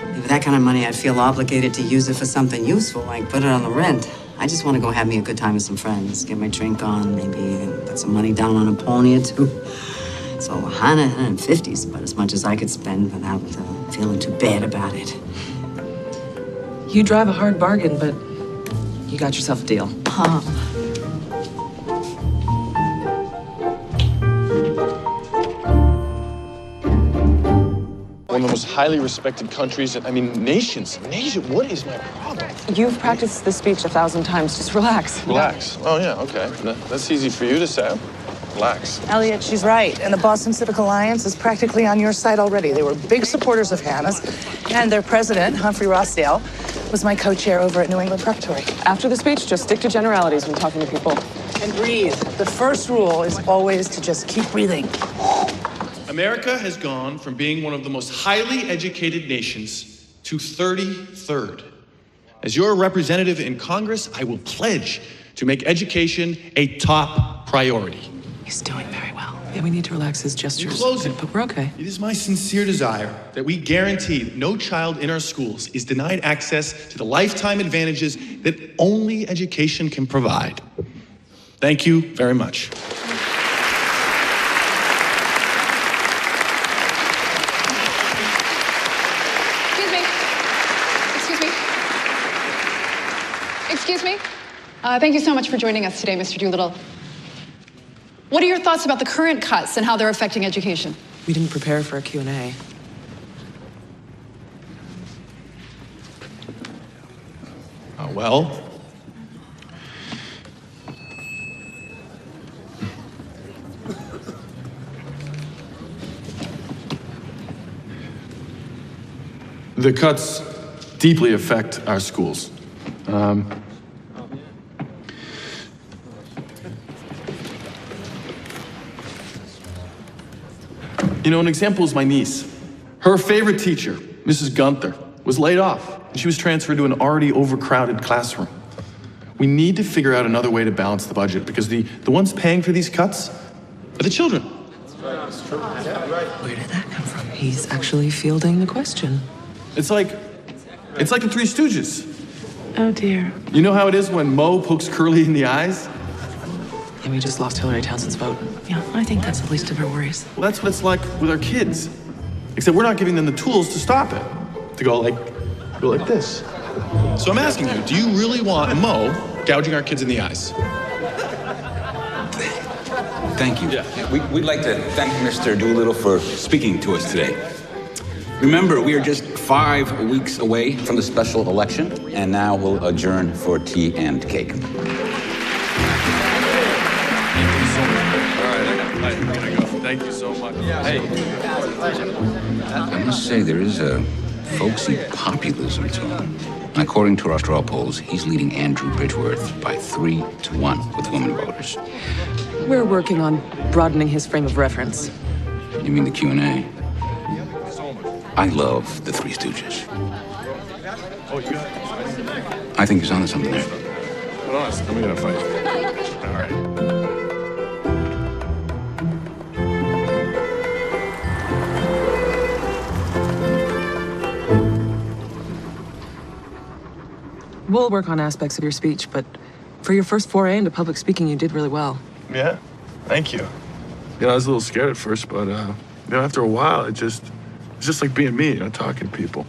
With that kind of money, I'd feel obligated to use it for something useful, like put it on the rent. I just want to go have me a good time with some friends, get my drink on, maybe put some money down on a pony or two. So 150's about as much as I could spend without feeling too bad about it. You drive a hard bargain, but you got yourself a deal. One of the most highly respected countries, nations. Nation, what is my problem? You've practiced this speech 1,000 times. Just relax. Relax. Oh, yeah, okay. That's easy for you to say. Relax. Elliot, she's right. And the Boston Civic Alliance is practically on your side already. They were big supporters of Hannah's. And their president, Humphrey Rossdale, was my co-chair over at New England Preparatory. After the speech, just stick to generalities when talking to people. And breathe. The first rule is always to just keep breathing. America has gone from being one of the most highly educated nations to 33rd. As your representative in Congress, I will pledge to make education a top priority. He's doing very well. Yeah, we need to relax his gestures. In closing, but we're okay. It is my sincere desire that we guarantee that no child in our schools is denied access to the lifetime advantages that only education can provide. Thank you very much. Excuse me. Thank you so much for joining us today, Mr. Doolittle. What are your thoughts about the current cuts and how they're affecting education? We didn't prepare for a Q&A. Well, the cuts deeply affect our schools. You know, an example is my niece. Her favorite teacher, Mrs. Gunther, was laid off. She was transferred to an already overcrowded classroom. We need to figure out another way to balance the budget because the ones paying for these cuts are the children. Where did that come from? He's actually fielding the question. It's like the Three Stooges. Oh, dear. You know how it is when Mo pokes Curly in the eyes? And we just lost Hillary Townsend's vote. Yeah, I think that's the least of our worries. Well, that's what it's like with our kids. Except we're not giving them the tools to stop it. To go like this. So I'm asking you, do you really want Mo gouging our kids in the eyes? Thank you. Yeah. We'd like to thank Mr. Doolittle for speaking to us today. Remember, we are just 5 weeks away from the special election, and now we'll adjourn for tea and cake. Thank you so much. Hey. I must say, there is a folksy populism to him. According to our straw polls, he's leading Andrew Bridgeworth by 3-1 with women voters. We're working on broadening his frame of reference. You mean the Q&A? I love the Three Stooges. Oh, you got it. I think he's onto something there. Hold on, I'm gonna fight. All right. We'll work on aspects of your speech, but for your first foray into public speaking, you did really well. Yeah, thank you. You know, I was a little scared at first, but you know, after a while, it's just like being me, you know, talking to people.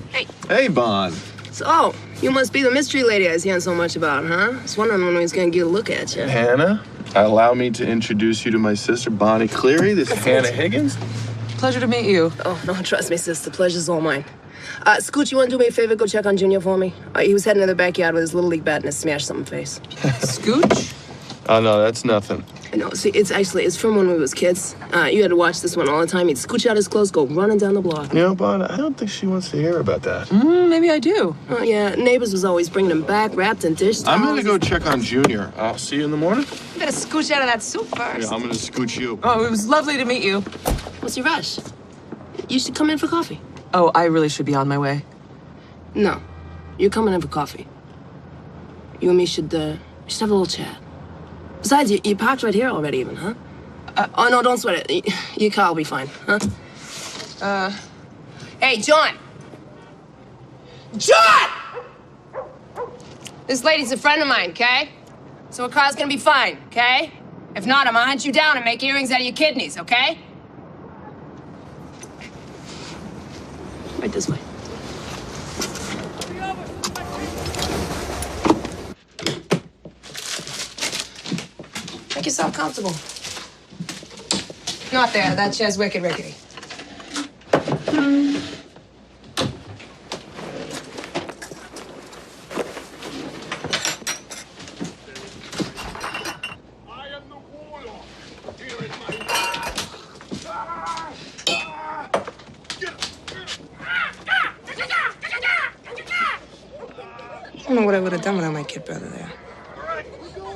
Hey. Hey, Bon. So, you must be the mystery lady I was hearing so much about, huh? I was wondering when we was gonna get a look at you. Hannah, allow me to introduce you to my sister, Bonnie Cleary. This is Hannah Higgins. Pleasure to meet you. Oh, no, trust me, sis. The pleasure's all mine. Scooch, you want to do me a favor? Go check on Junior for me. He was heading to the backyard with his Little League bat and a smashed something face. Scooch? Oh, no, that's nothing. No, see, it's from when we was kids. You had to watch this one all the time. He'd scooch out his clothes, go running down the block. You know, Bon, I don't think she wants to hear about that. Maybe I do. Oh, yeah, neighbors was always bringing him back, wrapped in dish towels. I'm gonna go check on Junior. I'll see you in the morning. You better scooch out of that soup first. Yeah, I'm gonna scooch you. Oh, it was lovely to meet you. What's your rush? You should come in for coffee. Oh, I really should be on my way. No, you're coming in for coffee. You and me should have a little chat. Besides, you parked right here already even, huh? Oh, no, don't sweat it. Your car will be fine, huh? Hey, John! John! This lady's a friend of mine, okay? So her car's gonna be fine, okay? If not, I'm gonna hunt you down and make earrings out of your kidneys, okay? Right this way. Make yourself comfortable. Not there. That chair's wicked rickety. I don't know what I would have done without my kid brother there.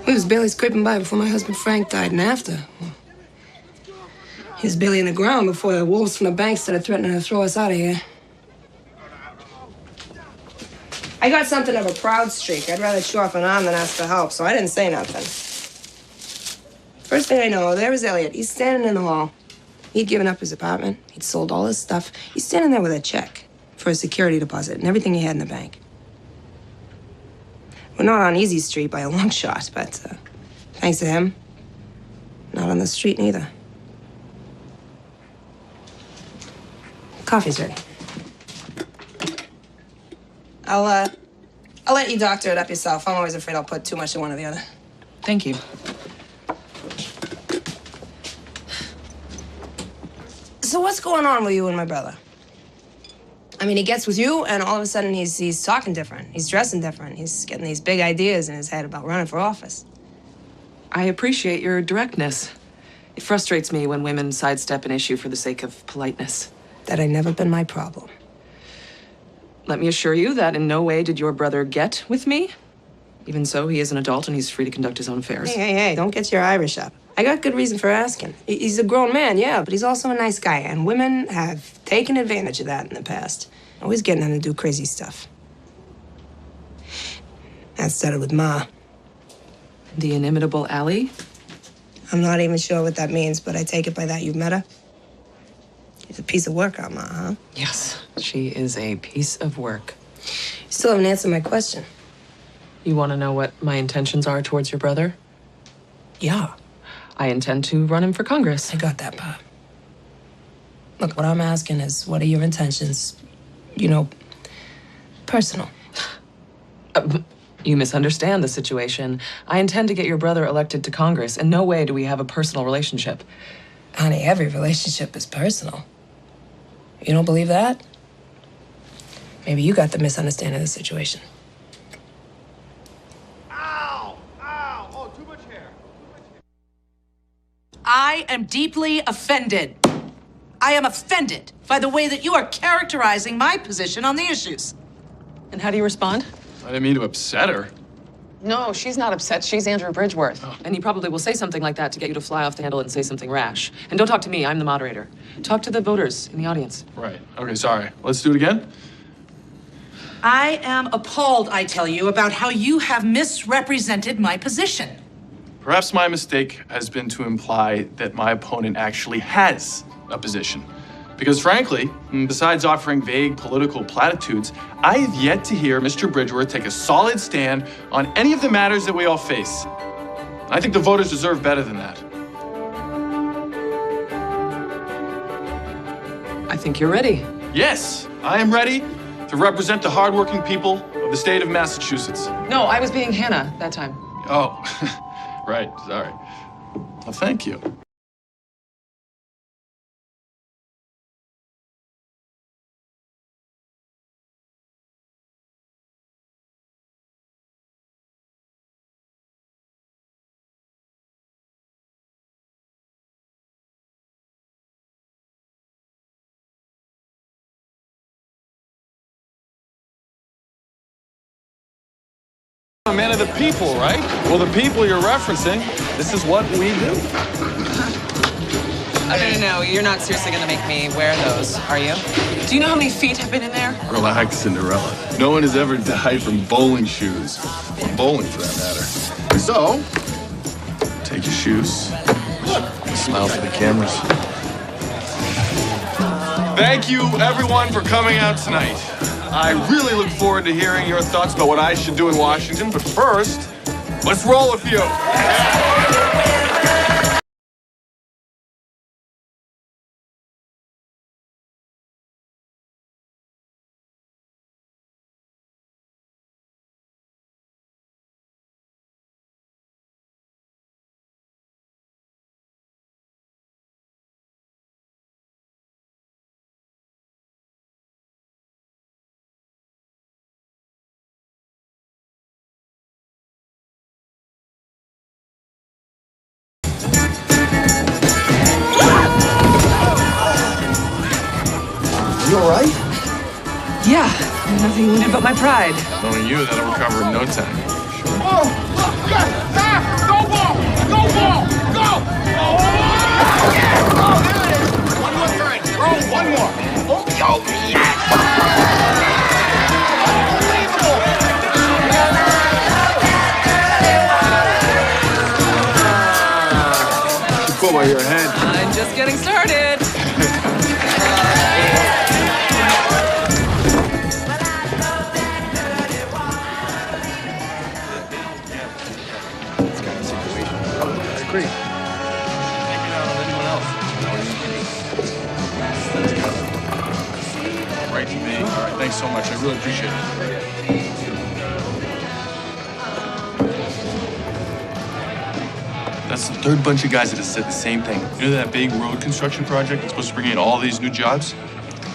We was barely scraping by before my husband Frank died, and after. He was barely in the ground before the wolves from the bank started threatening to throw us out of here. I got something of a proud streak. I'd rather chew off an arm than ask for help, so I didn't say nothing. First thing I know, there was Elliot. He's standing in the hall. He'd given up his apartment. He'd sold all his stuff. He's standing there with a check for a security deposit and everything he had in the bank. We're not on Easy Street by a long shot, but thanks to him, not on the street neither. Coffee's ready. I'll let you doctor it up yourself. I'm always afraid I'll put too much in one or the other. Thank you. So what's going on with you and my brother? I mean, he gets with you, and all of a sudden he's talking different. He's dressing different. He's getting these big ideas in his head about running for office. I appreciate your directness. It frustrates me when women sidestep an issue for the sake of politeness. That had never been my problem. Let me assure you that in no way did your brother get with me. Even so, he is an adult and he's free to conduct his own affairs. Hey, don't get your Irish up. I got good reason for asking. He's a grown man, yeah, but he's also a nice guy, and women have taken advantage of that in the past. Always getting him to do crazy stuff. That started with Ma. The inimitable Allie? I'm not even sure what that means, but I take it by that you've met her. She's a piece of work, Ma, huh? Yes, she is a piece of work. You still haven't answered my question. You want to know what my intentions are towards your brother? Yeah. I intend to run him for Congress. I got that, Pa. Look, what I'm asking is, what are your intentions, you know, personal? You misunderstand the situation. I intend to get your brother elected to Congress. In no way do we have a personal relationship. Honey, every relationship is personal. You don't believe that? Maybe you got the misunderstanding of the situation. I am deeply offended. I am offended by the way that you are characterizing my position on the issues. And how do you respond? I didn't mean to upset her. No, she's not upset. She's Andrew Bridgeworth. Oh. And he probably will say something like that to get you to fly off the handle and say something rash. And don't talk to me. I'm the moderator. Talk to the voters in the audience. Right. Okay, sorry. Let's do it again. I am appalled, I tell you, about how you have misrepresented my position. Perhaps my mistake has been to imply that my opponent actually has a position. Because frankly, besides offering vague political platitudes, I have yet to hear Mr. Bridgeworth take a solid stand on any of the matters that we all face. I think the voters deserve better than that. I think you're ready. Yes, I am ready to represent the hardworking people of the state of Massachusetts. No, I was being Hannah that time. Oh, right, sorry. Well, thank you. A man of the people, right? Well, the people you're referencing, this is what we do. No, you're not seriously gonna make me wear those, are you? Do you know how many feet have been in there? Relax, Cinderella. No one has ever died from bowling shoes. Or bowling, for that matter. So, take your shoes. Smile for the cameras. Thank you, everyone, for coming out tonight. I really look forward to hearing your thoughts about what I should do in Washington, but first, let's roll a few. You all right? Yeah, nothing wounded but my pride. Knowing you, that'll recover in no time. Sure. Go ball! Go ball! Go! Oh, yeah! Oh, there it is! One more turn. Bro, one more. Oh, yes! Unbelievable! Go by your head. I'm just getting started. Great. Hanging out with anyone else? Right to me. All right, thanks so much. I really appreciate it. That's the third bunch of guys that have said the same thing. You know that big road construction project that's supposed to bring in all these new jobs?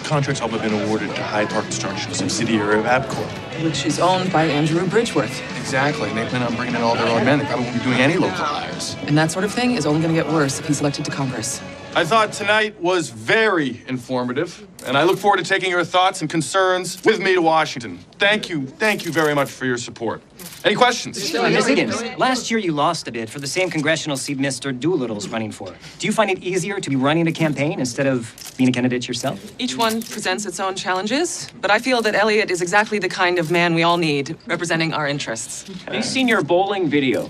Contracts all have been awarded to Hyde Park Construction, a subsidiary of ABCorp. Which is owned by Andrew Bridgeworth. Exactly, and they plan on bringing in all their own men. They probably won't be doing any local hires. And that sort of thing is only going to get worse if he's elected to Congress. I thought tonight was very informative, and I look forward to taking your thoughts and concerns with me to Washington. Thank you very much for your support. Any questions? Ms. Higgins, last year you lost a bid for the same congressional seat Mr. Doolittle's running for. Do you find it easier to be running a campaign instead of being a candidate yourself? Each one presents its own challenges, but I feel that Elliot is exactly the kind of man we all need, representing our interests. Have you seen your bowling video?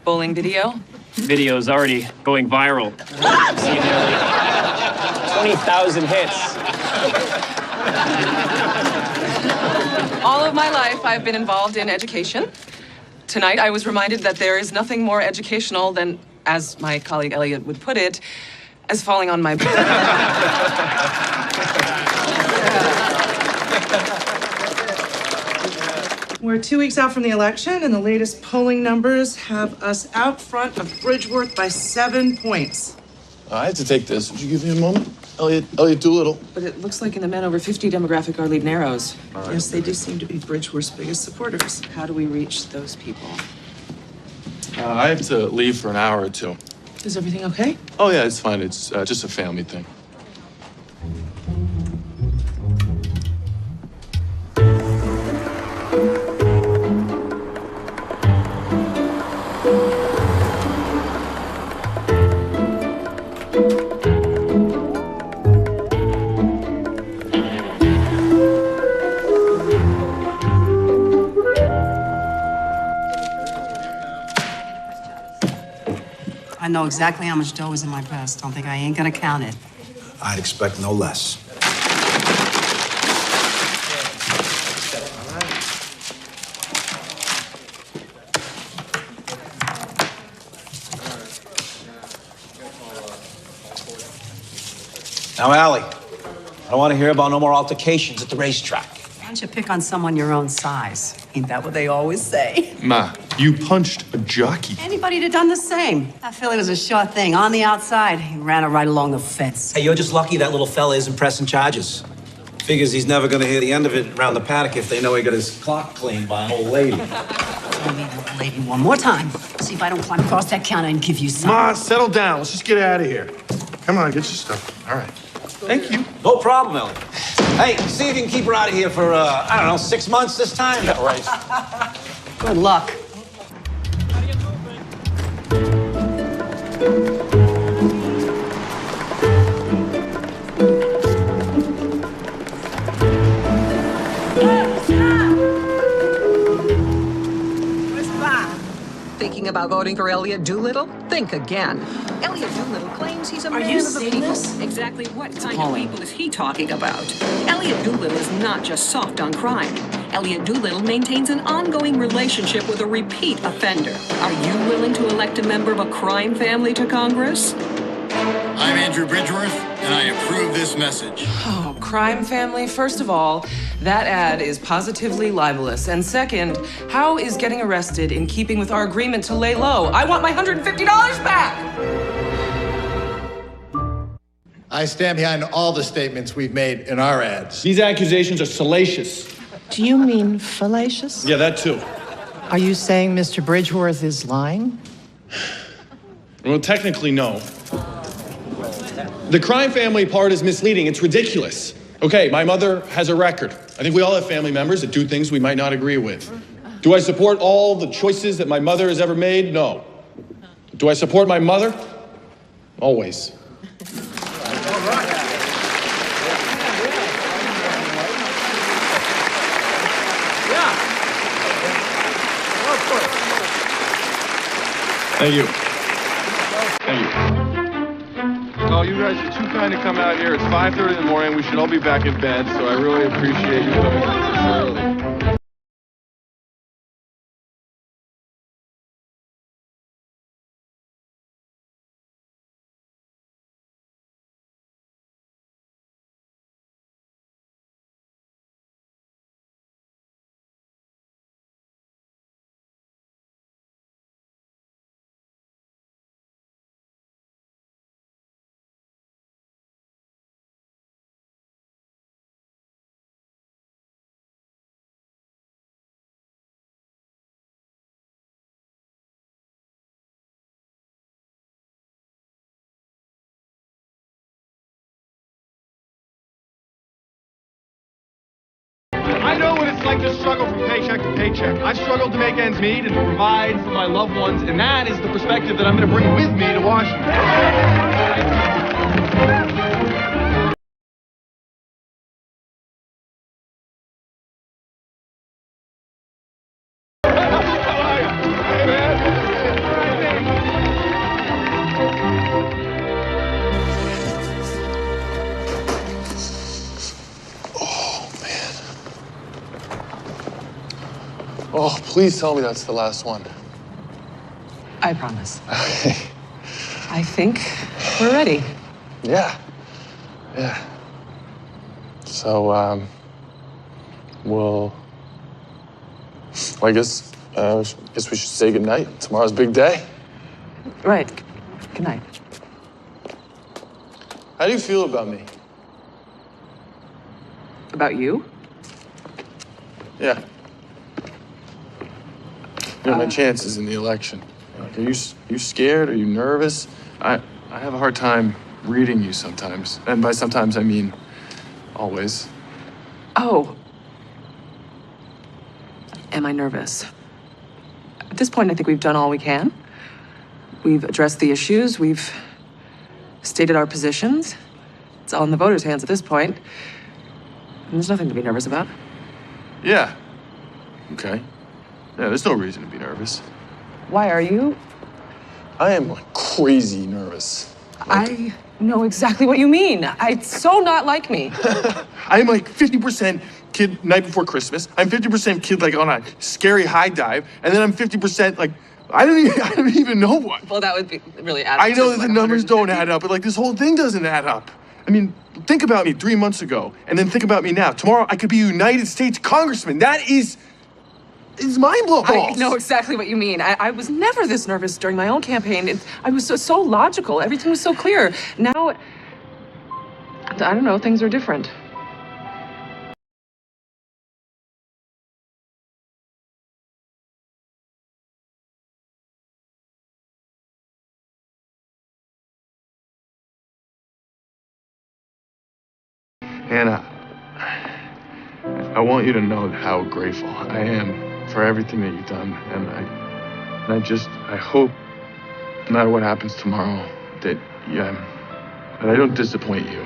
Bowling video? Video's already going viral. I've seen nearly 20,000 hits. All of my life, I've been involved in education. Tonight, I was reminded that there is nothing more educational than, as my colleague Elliot would put it, as falling on my back. We're 2 weeks out from the election, and the latest polling numbers have us out front of Bridgeworth by 7 points. I have to take this. Would you give me a moment? Elliot Doolittle. But it looks like in the men over 50 demographic, our lead narrows. Right. Yes, they do seem to be Bridgeworth's biggest supporters. How do we reach those people? I have to leave for an hour or two. Is everything okay? Oh, yeah, it's fine. It's just a family thing. I know exactly how much dough is in my purse. Don't think I ain't gonna count it. I'd expect no less. Now, Allie, I don't want to hear about no more altercations at the racetrack. Why don't you pick on someone your own size? Ain't that what they always say? Ma, you punched a jockey. Anybody'd have done the same. That filly was a sure thing. On the outside, he ran her right along the fence. Hey, you're just lucky that little fella isn't pressing charges. Figures he's never going to hear the end of it around the paddock if they know he got his clock cleaned by an old lady. Tell me the lady one more time. See if I don't climb across that counter and give you some. Ma, settle down. Let's just get out of here. Come on, get your stuff. All right. Thank you. No problem, Ellie. Hey, see if you can keep her out of here for, I don't know, 6 months this time? Yeah, right. Good luck. Thinking about voting for Elliot Doolittle? Think again. Elliot Doolittle claims he's a man of the people. Exactly what kind of people is he talking about? Elliot Doolittle is not just soft on crime. Elliot Doolittle maintains an ongoing relationship with a repeat offender. Are you willing to elect a member of a crime family to Congress? I'm Andrew Bridgeworth, and I approve this message. Oh, crime family, first of all, that ad is positively libelous. And second, how is getting arrested in keeping with our agreement to lay low? I want my $150 back! I stand behind all the statements we've made in our ads. These accusations are salacious. Do you mean fallacious? Yeah, that too. Are you saying Mr. Bridgeworth is lying? Well, technically, no. The crime family part is misleading. It's ridiculous. Okay, my mother has a record. I think we all have family members that do things we might not agree with. Do I support all the choices that my mother has ever made? No. Do I support my mother? Always. Thank you. Thank you. Oh, you guys are too kind to come out here. It's 5:30 in the morning. We should all be back in bed, so I really appreciate you coming this early. I know what it's like to struggle from paycheck to paycheck. I've struggled to make ends meet and to provide for my loved ones, and that is the perspective that I'm going to bring with me to Washington. Oh, please tell me that's the last one. I promise. I think we're ready. Yeah. So, I guess we should say goodnight. Tomorrow's a big day. Right. Good night. How do you feel about me? About you? Yeah. You know, my chances in the election. Like, are you scared? Are you nervous? I have a hard time reading you sometimes. And by sometimes, I mean always. Oh. Am I nervous? At this point, I think we've done all we can. We've addressed the issues. We've stated our positions. It's all in the voters' hands at this point. And there's nothing to be nervous about. Yeah. Okay. Yeah, there's no reason to be nervous. Why are you? I am like crazy nervous. I know exactly what you mean. It's so not like me. I'm like 50% kid night before Christmas. I'm 50% kid like on a scary high dive, and then I'm 50% like I don't even know what. Well, that would be really add up. I know that the numbers don't add up, but like this whole thing doesn't add up. I mean, think about me 3 months ago, and then think about me now. Tomorrow I could be a United States congressman. That is mind blowing. I know exactly what you mean. I was never this nervous during my own campaign. I was so logical. Everything was so clear. Now, I don't know, things are different. Hannah, I want you to know how grateful I am for everything that you've done, and I hope, no matter what happens tomorrow, that I don't disappoint you.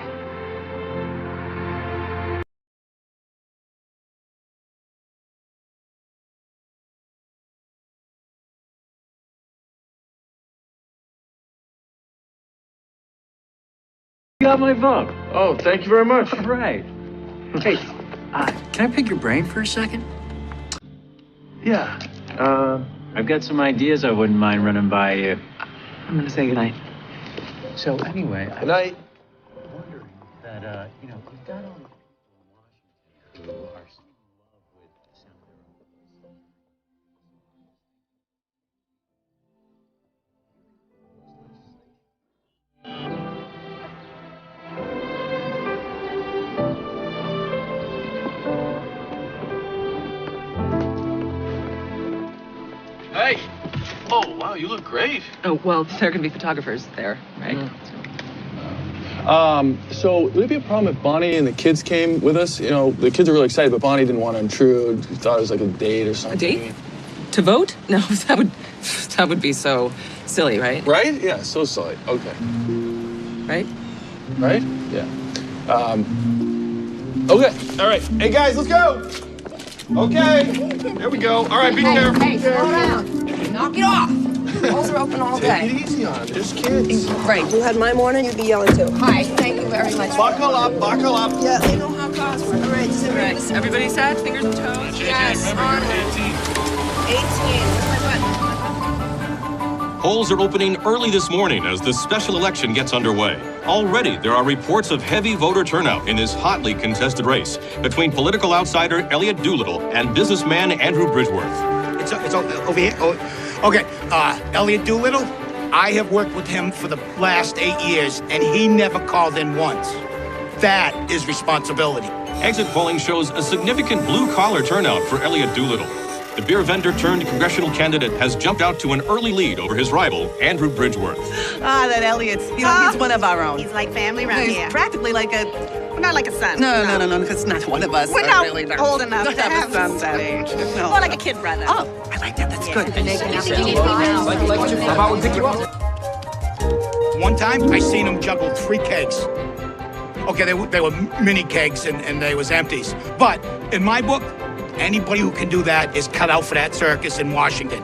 You got my vote. Oh, thank you very much. All right. Hey, can I pick your brain for a second? Yeah. I've got some ideas I wouldn't mind running by you. I'm gonna say goodnight. So anyway, Good night. I'm wondering that, you've got all these people in Washington who are so in love with Senator. Hey. Oh, wow, you look great. Oh, well, there can be photographers there, right? So would it be a problem if Bonnie and the kids came with us? You know, the kids are really excited, but Bonnie didn't want to intrude. She thought it was like a date or something. A date? To vote? No, that would be so silly, right? Right? Yeah, so silly. Okay. Right? Right? Yeah. Okay. All right. Hey, guys, let's go. Okay. There we go. All right, be careful. Hey, slow down. Knock it off. Polls are open all day. Take it easy on them. There's kids. Right. You had my morning, you'd be yelling too. Hi, thank you very much. Buckle up, buckle up. Yeah, they know how cars work. All right, sit right. Everybody set? Fingers and toes? Yes, on 18. Polls are opening early this morning as the special election gets underway. Already, there are reports of heavy voter turnout in this hotly contested race between political outsider Elliot Doolittle and businessman Andrew Bridgeworth. It's over here. Oh, okay, Elliot Doolittle, I have worked with him for the last 8 years, and he never called in once. That is responsibility. Exit polling shows a significant blue-collar turnout for Elliot Doolittle. The beer vendor turned congressional candidate has jumped out to an early lead over his rival, Andrew Bridgeworth. That Elliot's, he's one of our own. He's like family around He's here. practically like a... Not like a son. No, it's not one of us. We're not really old enough to have a son that age. No. More like a kid brother. Oh, I like that. That's good. How about we pick you up? One time, I seen him juggle 3 kegs. Okay, they were mini kegs and they was empties. But in my book, anybody who can do that is cut out for that circus in Washington.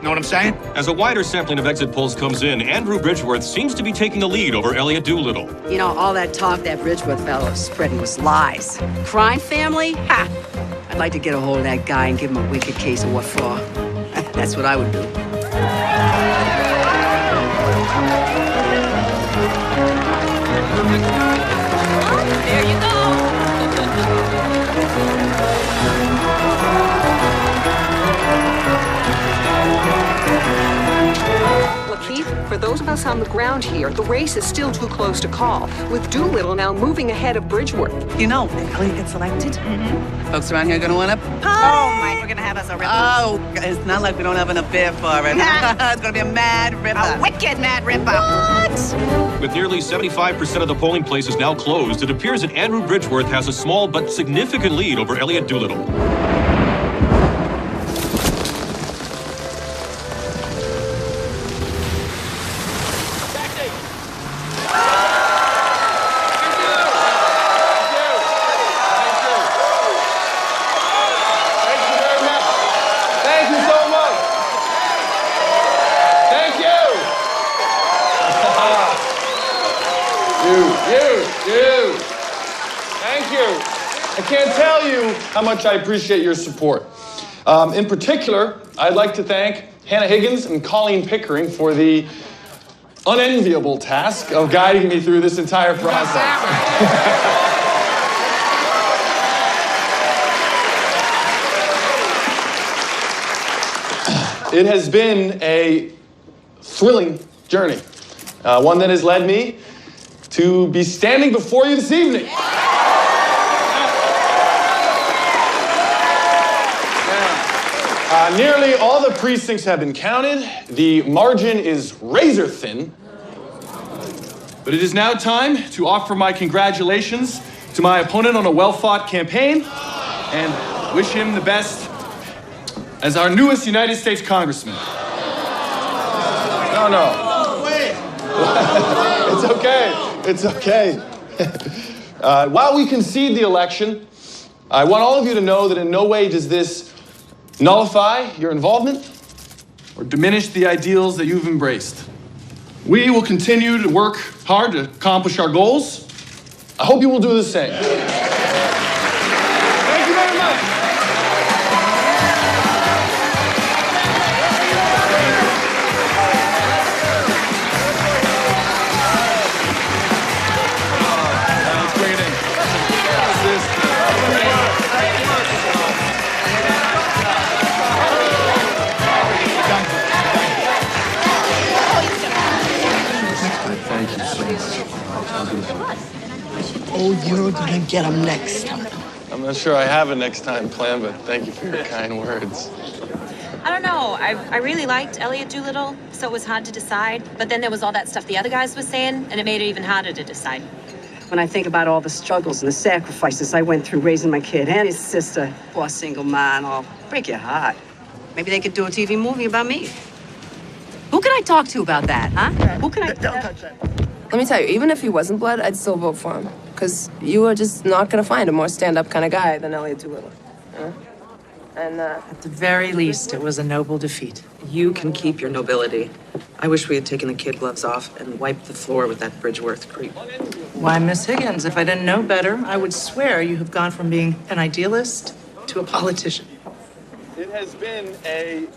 Know what I'm saying? As a wider sampling of exit polls comes in, Andrew Bridgeworth seems to be taking the lead over Elliot Doolittle. You know, all that talk that Bridgeworth fellow was spreading was lies. Crime family? Ha! I'd like to get a hold of that guy and give him a wicked case of what for. That's what I would do. There you go. Keith, for those of us on the ground here, the race is still too close to call, with Doolittle now moving ahead of Bridgeworth. You know, if Elliot gets elected, folks around here are going to want to Oh, Mike, we're going to have us a ripper. Oh, it's not like we don't have enough beer for it. It's going to be a mad ripper. A wicked mad ripper. What? With nearly 75% of the polling places now closed, it appears that Andrew Bridgeworth has a small but significant lead over Elliot Doolittle. Thank you. I can't tell you how much I appreciate your support. In particular, I'd like to thank Hannah Higgins and Colleen Pickering for the unenviable task of guiding me through this entire process. It has been a thrilling journey, one that has led me to be standing before you this evening. Nearly all the precincts have been counted. The margin is razor thin. But it is now time to offer my congratulations to my opponent on a well-fought campaign and wish him the best as our newest United States Congressman. No. Wait. It's okay. It's okay. While we concede the election, I want all of you to know that in no way does this nullify your involvement or diminish the ideals that you've embraced. We will continue to work hard to accomplish our goals. I hope you will do the same. Thank you very much. Let's bring it in. Thank you so much. Oh, you're gonna get him next time. I'm not sure I have a next time plan, but thank you for your kind words. I don't know. I really liked Elliot Doolittle, so it was hard to decide. But then there was all that stuff the other guys were saying, and it made it even harder to decide. When I think about all the struggles and the sacrifices I went through raising my kid and his sister, poor single man, I'll break your heart. Maybe they could do a TV movie about me. Who can I talk to about that, huh? Who can I... Don't touch that. Let me tell you, even if he wasn't blood, I'd still vote for him. Because you are just not going to find a more stand-up kind of guy than Elliot Doolittle. And, At the very least, it was a noble defeat. You can keep your nobility. I wish we had taken the kid gloves off and wiped the floor with that Bridgeworth creep. Why, Miss Higgins, if I didn't know better, I would swear you have gone from being an idealist to a politician. It has been a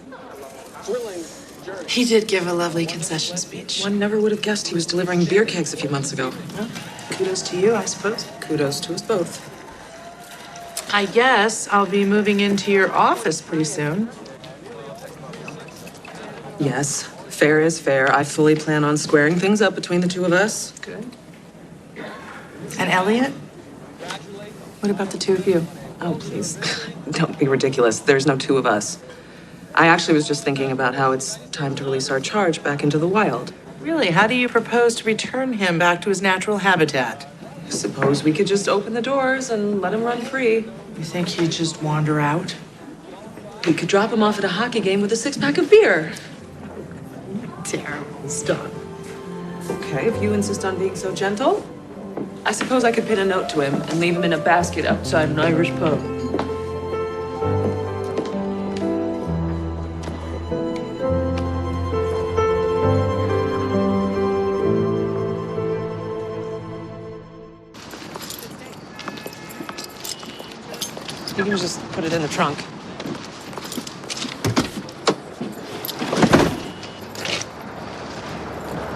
thrilling journey. He did give a lovely concession speech. One never would have guessed he was delivering beer kegs a few months ago. Well, kudos to you, I suppose. Kudos to us both. I guess I'll be moving into your office pretty soon. Yes, fair is fair. I fully plan on squaring things up between the two of us. Good. And Elliot? What about the two of you? Oh, please. Don't be ridiculous. There's no two of us. I actually was just thinking about how it's time to release our charge back into the wild. Really, how do you propose to return him back to his natural habitat? Suppose we could just open the doors and let him run free. You think he'd just wander out? We could drop him off at a hockey game with a six-pack of beer. Terrible stuff. Okay, if you insist on being so gentle, I suppose I could pin a note to him and leave him in a basket outside an Irish pub. You can just put it in the trunk.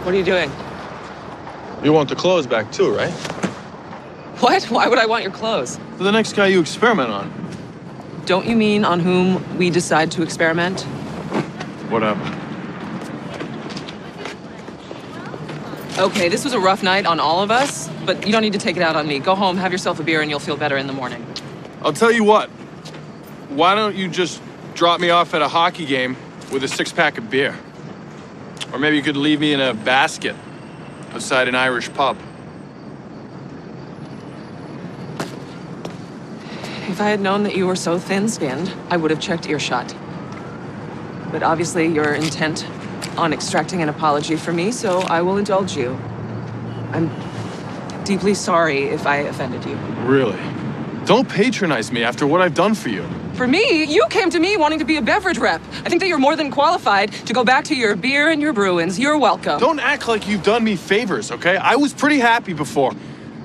What are you doing? You want the clothes back too, right? What? Why would I want your clothes? For the next guy you experiment on. Don't you mean on whom we decide to experiment? Whatever. Okay, this was a rough night on all of us, but you don't need to take it out on me. Go home, have yourself a beer, and you'll feel better in the morning. I'll tell you what. Why don't you just drop me off at a hockey game with a six-pack of beer? Or maybe you could leave me in a basket outside an Irish pub. If I had known that you were so thin-skinned, I would have checked earshot. But obviously you're intent on extracting an apology from me, so I will indulge you. I'm deeply sorry if I offended you. Really? Don't patronize me after what I've done for you. For me, you came to me wanting to be a beverage rep. I think that you're more than qualified to go back to your beer and your Bruins. You're welcome. Don't act like you've done me favors, okay? I was pretty happy before.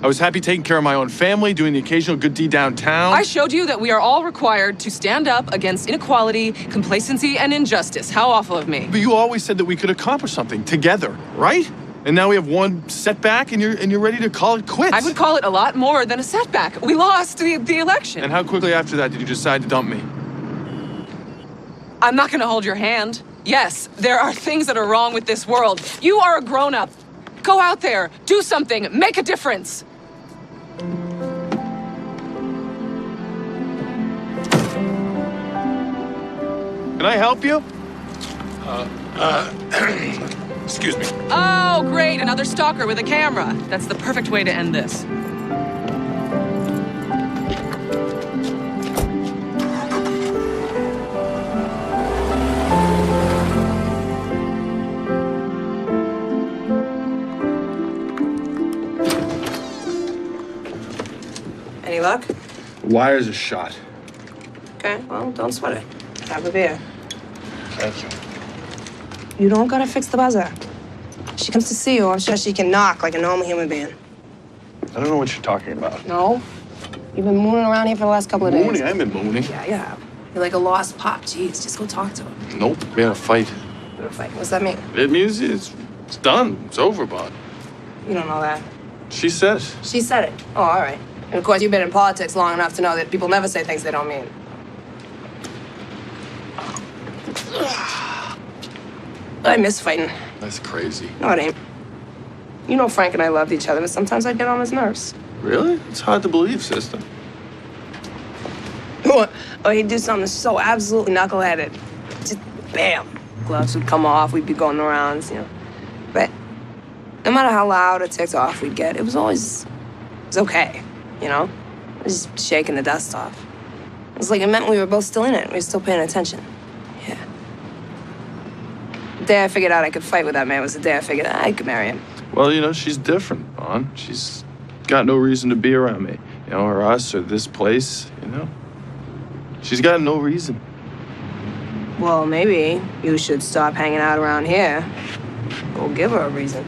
I was happy taking care of my own family, doing the occasional good deed downtown. I showed you that we are all required to stand up against inequality, complacency, and injustice. How awful of me. But you always said that we could accomplish something together, right? And now we have one setback and you're ready to call it quits. I would call it a lot more than a setback. We lost the election. And how quickly after that did you decide to dump me? I'm not gonna hold your hand. Yes, there are things that are wrong with this world. You are a grown-up. Go out there, do something, make a difference. Can I help you? Excuse me. Oh, great, another stalker with a camera. That's the perfect way to end this. Any luck? Wires are shot. Okay, well, don't sweat it. Have a beer. Thank you. You don't gotta fix the buzzer. She comes to see you, I'm sure she can knock like a normal human being. I don't know what you're talking about. No? You've been mooning around here for the last couple of days. Mooning? I haven't been mooning. Yeah, you have. You're like a lost pup. Jeez, just go talk to her. Nope. We had a fight. What a fight. What's that mean? It means it's done. It's over, Bob. You don't know that. She said it. She said it. Oh, all right. And of course, you've been in politics long enough to know that people never say things they don't mean. I miss fighting. That's crazy. No, it ain't. You know Frank and I loved each other, but sometimes I get on his nerves. Really? It's hard to believe, sister. Or he'd do something so absolutely knuckleheaded. Just bam. Gloves would come off, we'd be going the rounds, you know. But no matter how loud or ticked off we'd get, it was okay, you know? Just shaking the dust off. It was like it meant we were both still in it. We were still paying attention. Yeah. day I figured out I could fight with that man was the day I figured out I could marry him. Well, you know, she's different, Vaughn. She's got no reason to be around me. You know, or us, or this place, you know. She's got no reason. Well, maybe you should stop hanging out around here. We'll give her a reason.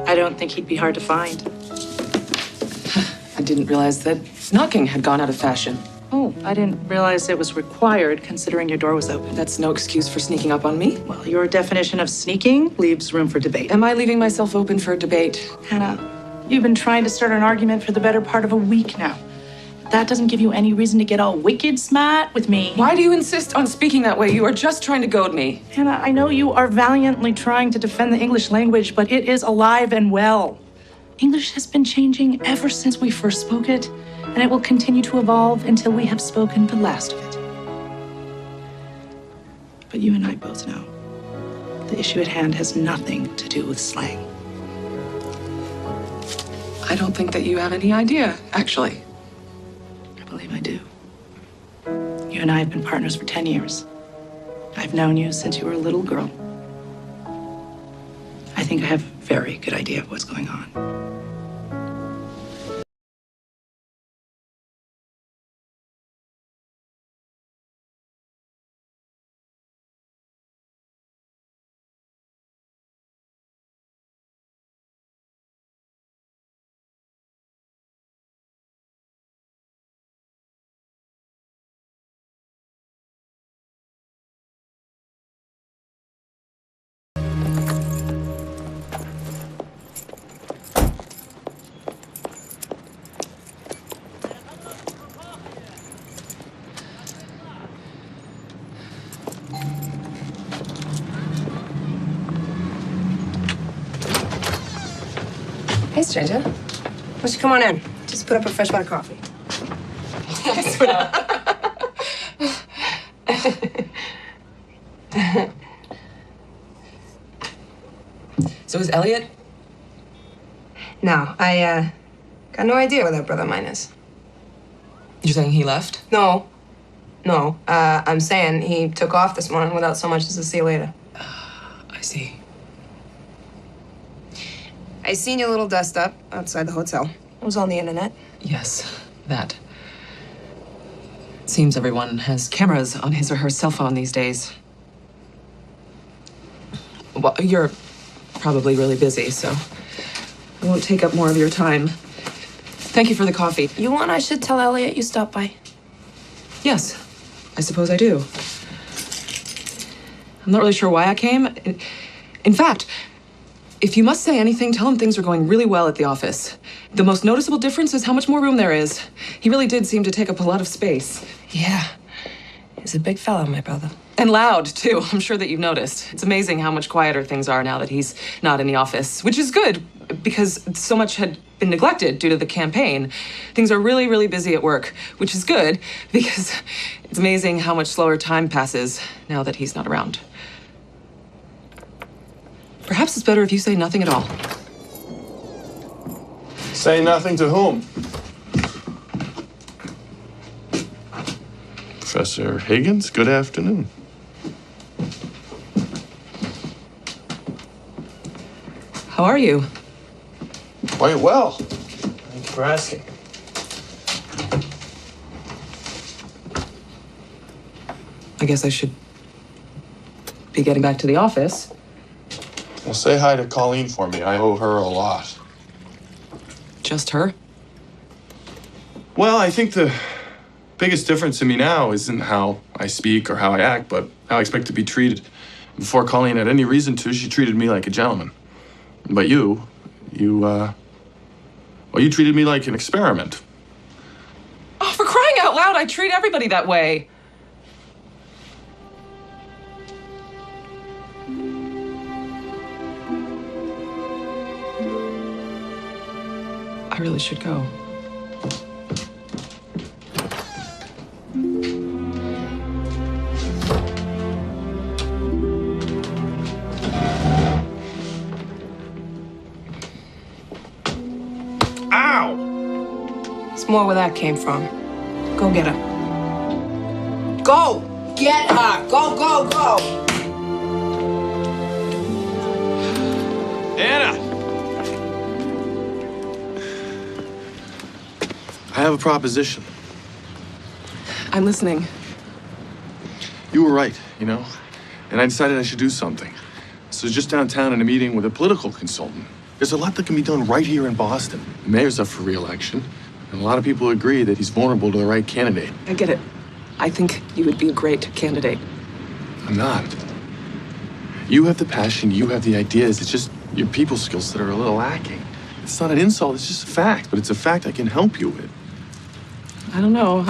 I don't think he'd be hard to find. I didn't realize that knocking had gone out of fashion. Oh, I didn't realize it was required considering your door was open. That's no excuse for sneaking up on me. Well, your definition of sneaking leaves room for debate. Am I leaving myself open for debate? Hannah, you've been trying to start an argument for the better part of a week now. That doesn't give you any reason to get all wicked smart with me. Why do you insist on speaking that way? You are just trying to goad me. Hannah, I know you are valiantly trying to defend the English language, but it is alive and well. English has been changing ever since we first spoke it, and it will continue to evolve until we have spoken the last of it. But you and I both know the issue at hand has nothing to do with slang. I don't think that you have any idea, actually. I believe I do. You and I have been partners for 10 years. I've known you since you were a little girl. I think I have a very good idea of what's going on. Hey, stranger. Why don't you come on in? Just put up a fresh pot of coffee. So is Elliot? No, I got no idea where that brother of mine is. You're saying he left? No. I'm saying he took off this morning without so much as a see you later. I see. I seen your little dust up outside the hotel. It was on the internet. Yes, that. It seems everyone has cameras on his or her cell phone these days. Well, you're probably really busy, so I won't take up more of your time. Thank you for the coffee. You want I should tell Elliot you stopped by? Yes, I suppose I do. I'm not really sure why I came. In fact, if you must say anything, tell him things are going really well at the office. The most noticeable difference is how much more room there is. He really did seem to take up a lot of space. Yeah. He's a big fella, my brother. And loud, too. I'm sure that you've noticed. It's amazing how much quieter things are now that he's not in the office, which is good because so much had been neglected due to the campaign. Things are really, really busy at work, which is good because it's amazing how much slower time passes now that he's not around. Perhaps it's better if you say nothing at all. Say nothing to whom? Professor Higgins, good afternoon. How are you? Quite well. Thank you for asking. I guess I should be getting back to the office. Well, say hi to Colleen for me. I owe her a lot. Just her? Well, I think the biggest difference in me now isn't how I speak or how I act, but how I expect to be treated. Before Colleen had any reason to, she treated me like a gentleman. But you treated me like an experiment. Oh, for crying out loud, I treat everybody that way. I really should go. Ow! It's more where that came from. Go get her. Go! Get her! Go, go, go! Anna! I have a proposition. I'm listening. You were right, and I decided I should do something. So I was just downtown in a meeting with a political consultant. There's a lot that can be done right here in Boston. The mayor's up for re-election, and a lot of people agree that he's vulnerable to the right candidate. I get it. I think you would be a great candidate. I'm not. You have the passion, you have the ideas. It's just your people skills that are a little lacking. It's not an insult, it's just a fact, but it's a fact I can help you with. I don't know.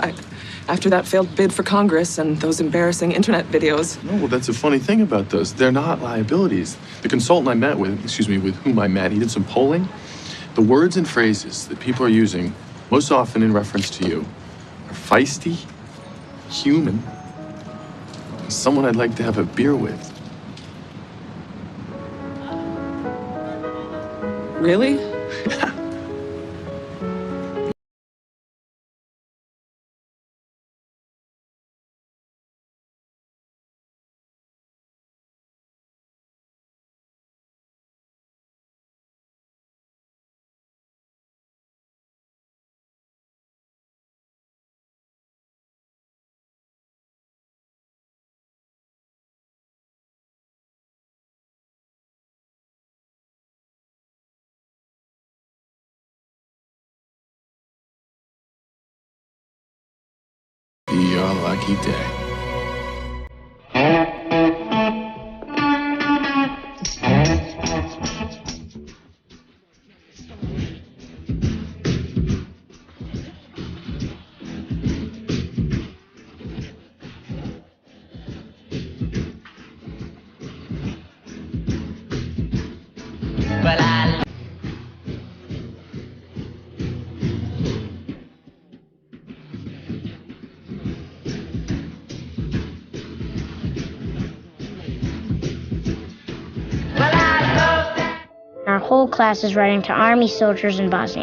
After that failed bid for Congress and those embarrassing internet videos. No, well, that's a funny thing about those. They're not liabilities. The consultant I met with, with whom I met, he did some polling. The words and phrases that people are using, most often in reference to you, are feisty, human, and someone I'd like to have a beer with. Really? Your lucky day. Our whole class is writing to army soldiers in Bosnia.